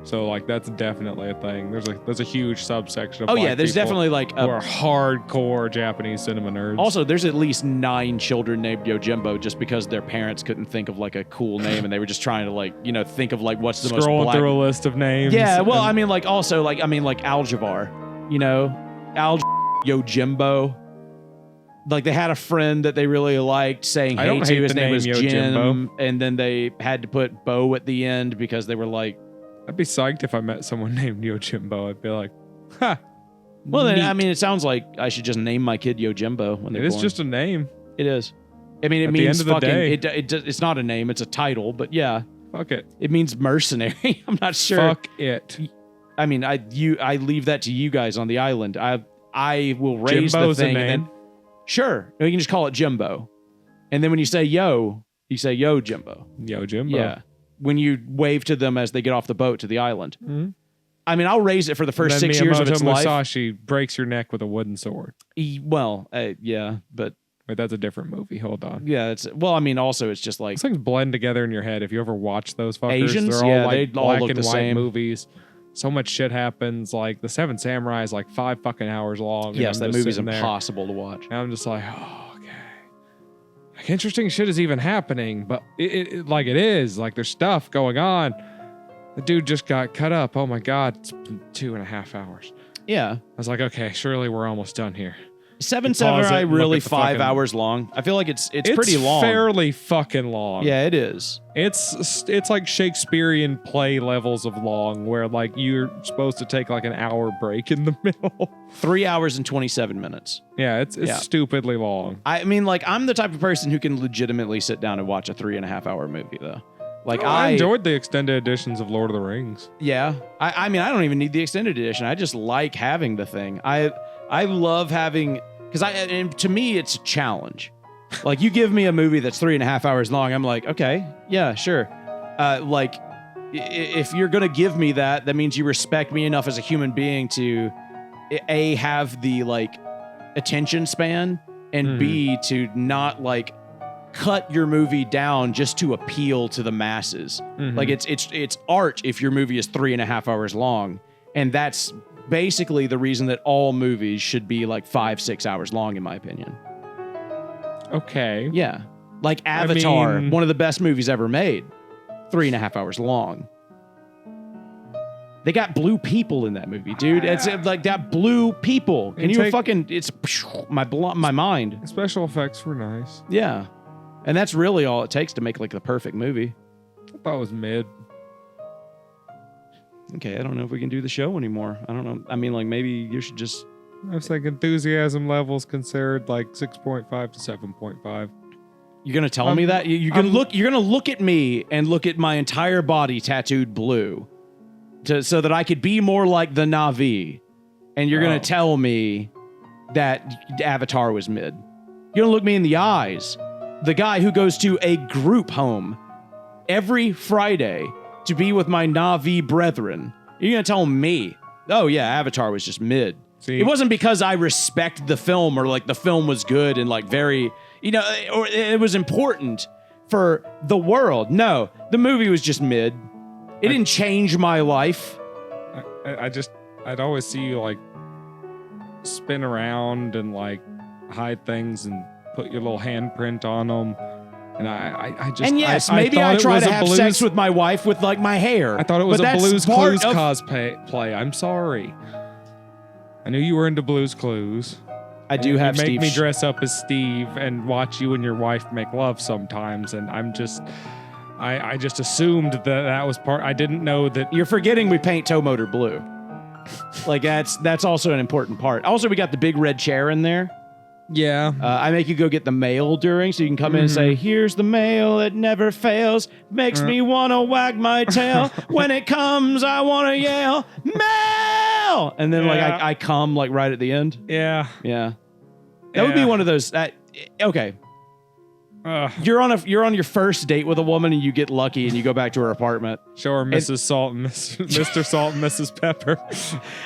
So like that's definitely a thing. There's a huge subsection of Oh black yeah, there's people definitely like who are hardcore Japanese cinema nerds. also there's at least 9 children named Yojimbo just because their parents couldn't think of like a cool name and they were just trying to like think of like what's the most scrolling black. through a list of names. Yeah, well, and- I mean like also like Aljavar, Yojimbo. Like they had a friend that they really liked saying I hey don't to. hate His the name name was Jim, Yojimbo. and then they had to put Bo at the end because they were like, I'd be psyched if I met someone named Yojimbo. I'd be like, ha. well, then neat. I mean, it sounds like I should just name my kid Yojimbo when they're It is born. just a name. It is. I mean, it At the means end of the fucking. day. It's not a name; it's a title. But yeah, Fuck it. it means mercenary. I'm not sure. Fuck it. I mean, I leave that to you guys on the island. I will raise Jimbo's the thing. a And name. then, sure, you can just call it Jimbo, and then when you say yo, you say yo Jimbo. Yojimbo. Yeah, when you wave to them as they get off the boat to the island. Mhm. I mean, I'll raise it for the first And then 6 years of Miyamoto its life. Musashi breaks your neck with a wooden sword. Yeah, but Wait, that's a different movie. Hold on. yeah, I mean, also it's just like Those things blend together in your head. If you ever watch those fuckers, Asians? they're all Yeah, like they all black look and the white same. movies. So much shit happens. Like the Seven Samurai is like 5 fucking hours long. and yes, I'm that just movie's sitting there, impossible to watch. And I'm just like, oh, okay. Like interesting shit is even happening, but it like it is. Like there's stuff going on. The dude just got cut up. Oh my god, it's been 2.5 hours. Yeah, I was like, okay, surely we're almost done here. Seven You pause Samurai it and look really at the 5 fucking- hours long. I feel like it's pretty long. Fairly fucking long. Yeah, it is. It's like Shakespearean play levels of long, where like you're supposed to take like an hour break in the middle. 3 hours and 27 minutes. Yeah, it's Yeah. stupidly long. I mean, like I'm the type of person who can legitimately sit down and watch a 3.5 hour movie though. Like Oh, I enjoyed the extended editions of Lord of the Rings. Yeah. I mean, I don't even need the extended edition. I just like having the thing. I love having, and to me, it's a challenge. Like you give me a movie that's 3.5 hours long. I'm like, okay, yeah, sure. Like if you're going to give me that, that means you respect me enough as a human being to A, have the like attention span and B, to not like cut your movie down just to appeal to the masses. Like it's art if your movie is 3.5 hours long, and that's basically the reason that all movies should be like 5-6 hours long, in my opinion. Okay. Yeah, like Avatar, mean- one of the best movies ever made, 3.5 hours long. They got blue people in that movie, dude. It's like that blue people. Can you fucking? It's my mind. Special effects were nice. Yeah, and that's really all it takes to make like the perfect movie. I thought it was mid. Okay, I don't know if we can do the show anymore. I don't know. I mean, like maybe you should just. I was like enthusiasm levels considered like 6.5 to 7.5. You're gonna tell me that you're gonna look at me and look at my entire body tattooed blue, so that I could be more like the Na'vi, and you're gonna tell me that Avatar was mid. You're gonna look me in the eyes, the guy who goes to a group home every Friday to be with my Na'vi brethren. You're gonna tell me, oh yeah, Avatar was just mid. See? It wasn't because I respect the film or like the film was good and like very, or it was important for the world. No, the movie was just mid. It didn't change my life. I'd always see you like spin around and like hide things and put your little handprint on them. And I just and yes, maybe I try to have sex with my wife with like my hair. I thought it was a Blue's Clues cosplay. I'm sorry. I knew you were into Blue's Clues. I do have Steve. Make me dress up as Steve and watch you and your wife make love sometimes, and I just assumed that was part. I didn't know that. You're forgetting we paint tow motor blue. Like that's also an important part. Also, we got the big red chair in there. Yeah. I make you go get the mail during, so you can come in and say, here's the mail, it never fails. Makes me want to wag my tail. When it comes, I want to yell, mail! And then like I come like right at the end. Yeah. Yeah. That would be one of those. Okay. You're on your first date with a woman and you get lucky and you go back to her apartment. Show her Mrs. Salt and Mr. Salt and Mrs. Pepper.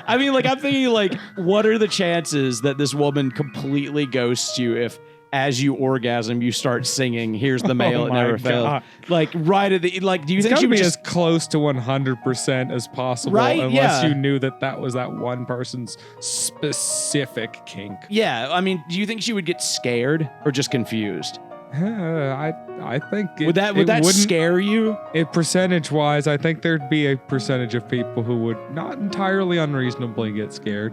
I mean, like, I'm thinking, like, what are the chances that this woman completely ghosts you if, as you orgasm, you start singing, here's the mail, it never fails. Like, right at the, like, do you think she would be just... as close to 100% as possible, right? Unless you knew that was that one person's specific kink. Yeah, I mean, do you think she would get scared or just confused? I think would that scare you? Percentage wise, I think there'd be a percentage of people who would not entirely unreasonably get scared.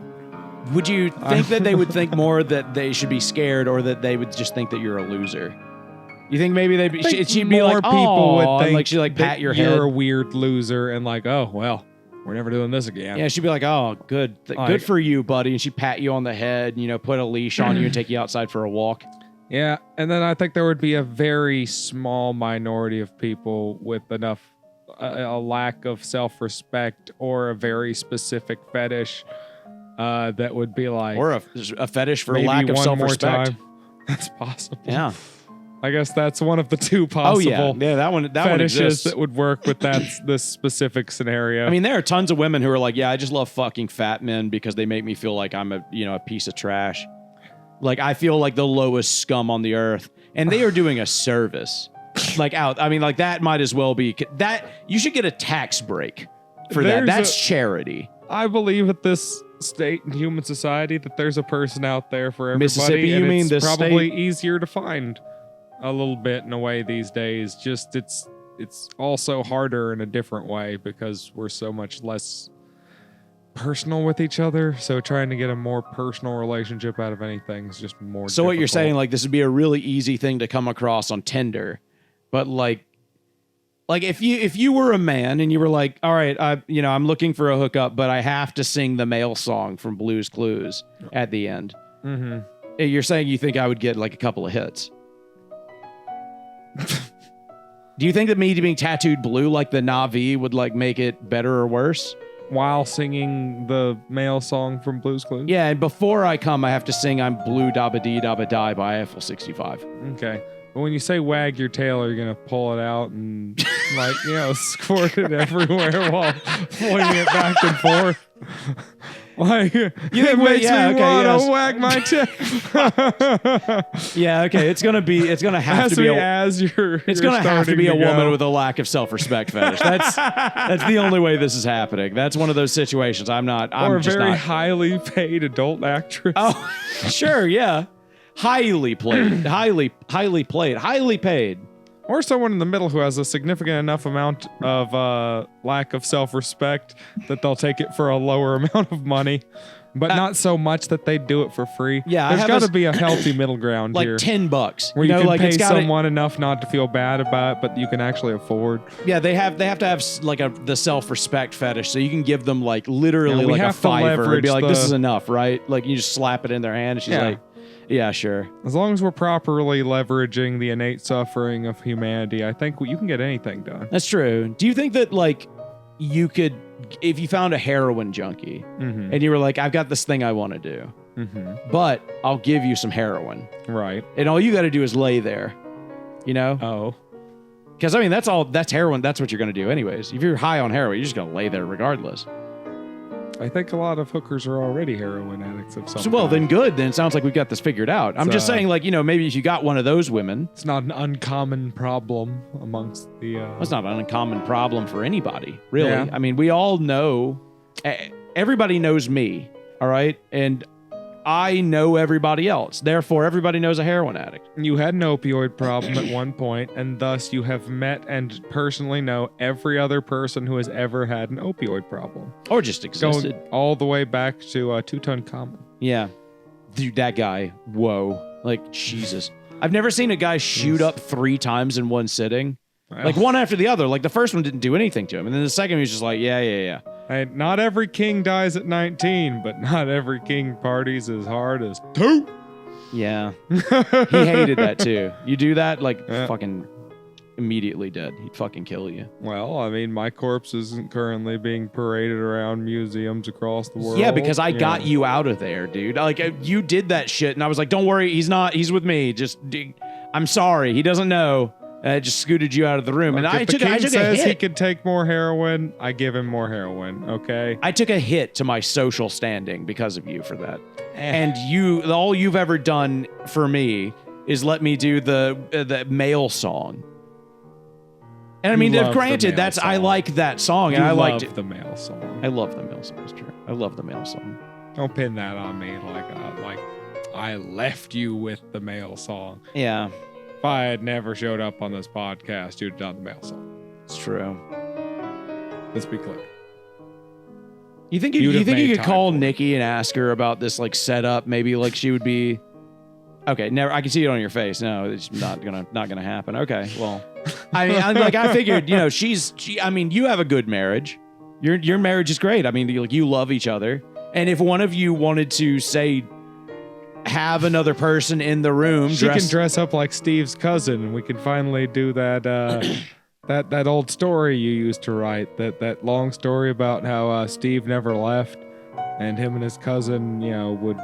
Would you think that they would think more that they should be scared, or that they would just think that you're a loser? You think maybe she'd be like, people would think like she'd like pat your head. You're a weird loser, and like, oh well, we're never doing this again. Yeah, she'd be like, oh, good for you, buddy, and she'd pat you on the head, put a leash on you and take you outside for a walk. Yeah, and then I think there would be a very small minority of people with enough a lack of self-respect or a very specific fetish that would be like, or a fetish for a lack of self-respect. That's possible. Yeah, I guess that's one of the two possible. Oh yeah, that one exists. That would work with this specific scenario. I mean, there are tons of women who are like, yeah, I just love fucking fat men because they make me feel like I'm a piece of trash. Like, I feel like the lowest scum on the earth. And they are doing a service. Like, I mean, like, that might as well be... that you should get a tax break for that. That's charity. I believe at this state in human society that there's a person out there for everybody. Mississippi, you mean? It's probably easier to find a little bit in a way these days. Just, it's also harder in a different way because we're so much less... personal with each other, so trying to get a more personal relationship out of anything is just more so difficult. What you're saying, like, this would be a really easy thing to come across on Tinder, but like if you were a man and you were like, all right, I'm looking for a hookup, but I have to sing the male song from Blue's Clues at the end. Mm-hmm. You're saying you think I would get like a couple of hits. Do you think that me being tattooed blue like the Na'vi would like make it better or worse? While singing the male song from Blue's Clues? Yeah, and before I come, I have to sing I'm Blue Dabba Dee Dabba Die by Eiffel 65. Okay. But when you say wag your tail, are you going to pull it out and, like, squirt it everywhere while flinging it back and forth? Like, it makes me want to wag my tail. Yeah, okay. It's gonna have to be a woman with a lack of self-respect fetish. That's the only way this is happening. That's one of those situations. I'm a very highly paid adult actress. Oh, sure, yeah. Highly paid. Or someone in the middle who has a significant enough amount of lack of self-respect that they'll take it for a lower amount of money, but not so much that they do it for free. Yeah, there's got to be a healthy middle ground like here. $10. Where you can like pay it's gotta, someone enough not to feel bad about it, but you can actually afford. Yeah, they have to have like the self-respect fetish, so you can give them like literally we like a have to $5 and be leverage like, this the- is enough, right? Like you just slap it in their hand, and she's like, yeah, sure. As long as we're properly leveraging the innate suffering of humanity, I think you can get anything done. That's true. Do you think that like you could, if you found a heroin junkie Mm-hmm. and you were like, I've got this thing I want to do, Mm-hmm. but I'll give you some heroin, Right. and all you got to do is lay there, you know? Oh. Because I mean, that's heroin. That's what you're going to do anyways. If you're high on heroin, you're just going to lay there regardless. I think a lot of hookers are already heroin addicts of some So, well, kind. then good. Then it sounds like we've got this figured out. I'm just saying, like, you know, maybe if you got one of those women, It's not an uncommon problem amongst the... that's not an uncommon problem for anybody, really. Yeah. I mean, we all know, everybody knows me, all right? And I know everybody else. Therefore, everybody knows a heroin addict. You had an opioid problem at one point, and thus you have met and personally know every other person who has ever had an opioid problem. Or just existed. Going all the way back to Tutankhamun. Yeah. Dude, that guy, whoa. Like, Jesus. I've never seen a guy shoot up 3 times in one sitting. Like, one after the other. Like, the first one didn't do anything to him. And then the second one was just like, yeah. Hey, not every king dies at 19, but not every king parties as hard as 2. Yeah. He hated that, too. You do that, like, Yeah. fucking immediately dead. He'd fucking kill you. Well, I mean, my corpse isn't currently being paraded around museums across the world. Yeah, because I got you out of there, dude. Like, you did that shit, and I was like, don't worry, he's with me. I'm sorry. He doesn't know. And I just scooted you out of the room. And If I the took king a says he hit. could take more heroin, I give him more heroin, okay? I took a hit to my social standing because of you for that. Eh. And all you've ever done for me is let me do the male song. And I mean, love the granted, male I song. like that song, and You I liked love it. the male song. I love the male song. It's true. I love the male song. Don't pin that on me like I left you with the male song. Yeah, If I had never showed up on this podcast, you'd have done the male song. it's true. Let's be clear. You think You'd you have think you made could time call for it. Nikki and ask her about this like setup? Maybe like she would be. Okay, never. I can see it on your face. No, it's not gonna happen. Okay, well, I mean, I figured, you know, I mean, you have a good marriage. Your marriage is great. I mean, you love each other. And if one of you wanted to say, have another person in the room, She can dress up like Steve's cousin, and we can finally do that. That old story you used to write. That long story about how Steve never left, and him and his cousin, would.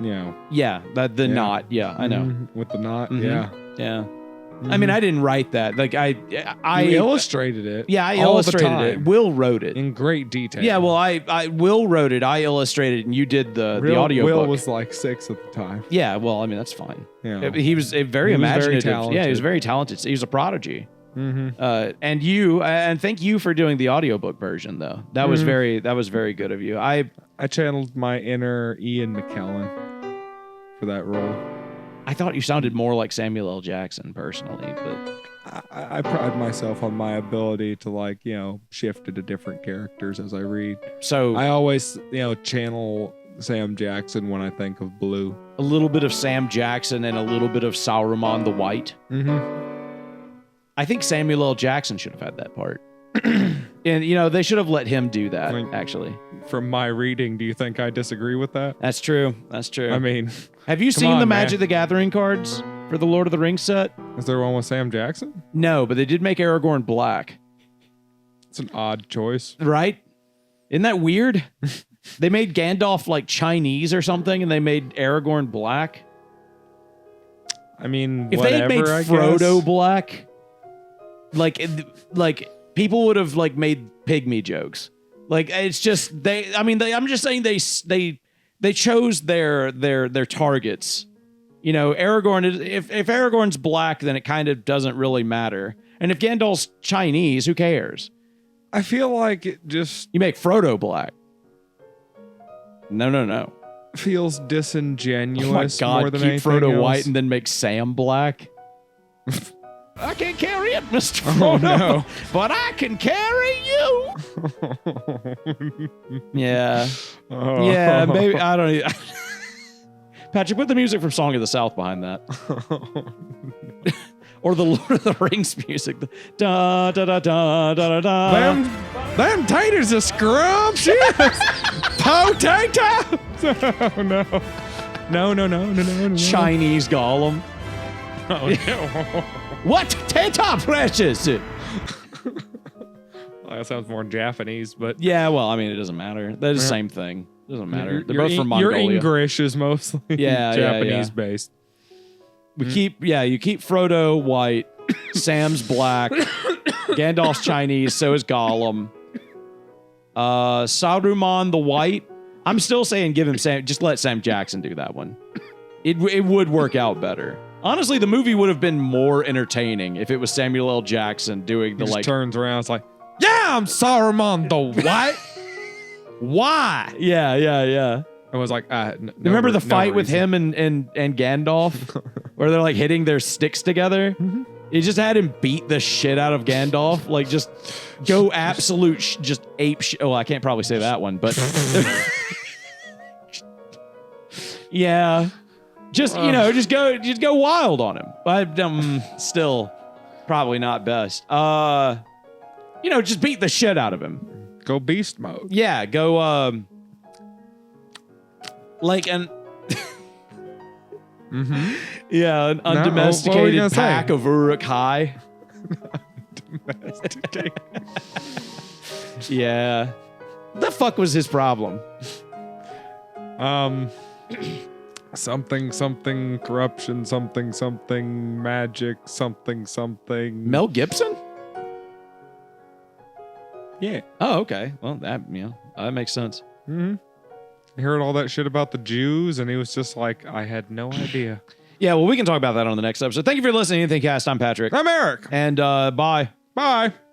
Yeah, the knot. Yeah, I know. With the knot, Mhm. yeah. Yeah. I mean, I didn't write that. Like I You illustrated it. Yeah, I all illustrated the it. time, Will wrote it. in great detail. Yeah, well, I Will wrote it. I illustrated, and you did the audio Will book. was like 6 at the time. Yeah, well, I mean, that's fine. Yeah. He was very He was very imaginative. talented. Yeah, he was very talented. He was a prodigy. Mm-hmm. And thank you for doing the audiobook version, though. That was very good of you. I channeled my inner Ian McKellen for that role. thought you sounded more like Samuel L. Jackson personally, but I pride myself on my ability to shift into different characters as I read. so I always channel Sam Jackson when I think of Blue. a little bit of Sam Jackson and a little bit of Sauron the White. Mm-hmm. I think Samuel L. Jackson should have had that part. And, they should have let him do that, Like- actually. From my reading, do you think I disagree with that? That's true. That's true. I mean, have you come seen on, the man. Magic the Gathering cards for the Lord of the Rings set? is there one with Sam Jackson? No, but they did make Aragorn black, It's an odd choice. right? Isn't that weird? They made Gandalf like Chinese or something, and they made Aragorn black. I mean, If whatever, they had made I Frodo guess. black, like people would have like made pygmy jokes. Like it's just I'm just saying they chose their targets. Aragorn is if Aragorn's black, then it kind of doesn't really matter. And if Gandalf's Chinese, who cares? I feel like it just You make Frodo black. No. feels Oh my disingenuous more God! than Keep anything Frodo else. white and then make Sam black. I can't carry it, Mr. Oh, Frodo, no. but I can carry you. Yeah. Oh. Yeah, maybe. I don't even. Patrick, put the music from Song of the South behind that. Or the Lord of the Rings music. Da da da da da da da. Them taters are scrumptious. Potatoes. Oh, no. No. Chinese Gollum. Oh, no. What? Tata precious. That sounds more Japanese, but Yeah, well, I mean, it doesn't matter. They're the same thing. Doesn't matter. They're your both from Your Mongolia. English is mostly Yeah, Japanese yeah. based. You keep Frodo white, Sam's black, Gandalf's Chinese, so is Gollum. Saruman the white. I'm still saying give him Sam. Just let Sam Jackson do that one. It would work out better. Honestly, the movie would have been more entertaining if it was Samuel L. Jackson doing the He just like. turns around. It's like, yeah, I'm Saruman the White. Why? Yeah. I was like, Remember the fight with him and Gandalf, where they're like hitting their sticks together? Mm-hmm. He just had him beat the shit out of Gandalf, like just go absolute, just ape shit. Oh, I can't probably say that one, but yeah, just just go wild on him. But still, probably not best. Just beat the shit out of him. Go beast mode. Yeah, go like an yeah, an what were you undomesticated gonna say? pack of Uruk-hai. Yeah. The fuck was his problem? Something corruption, something magic, something. Mel Gibson? Yeah. Oh, okay. Well, that makes sense. Mm-hmm. He heard all that shit about the Jews, and he was just like, I had no idea. Yeah, well, we can talk about that on the next episode. Thank you for listening to AnythingCast. I'm Patrick. I'm Eric. And bye. Bye.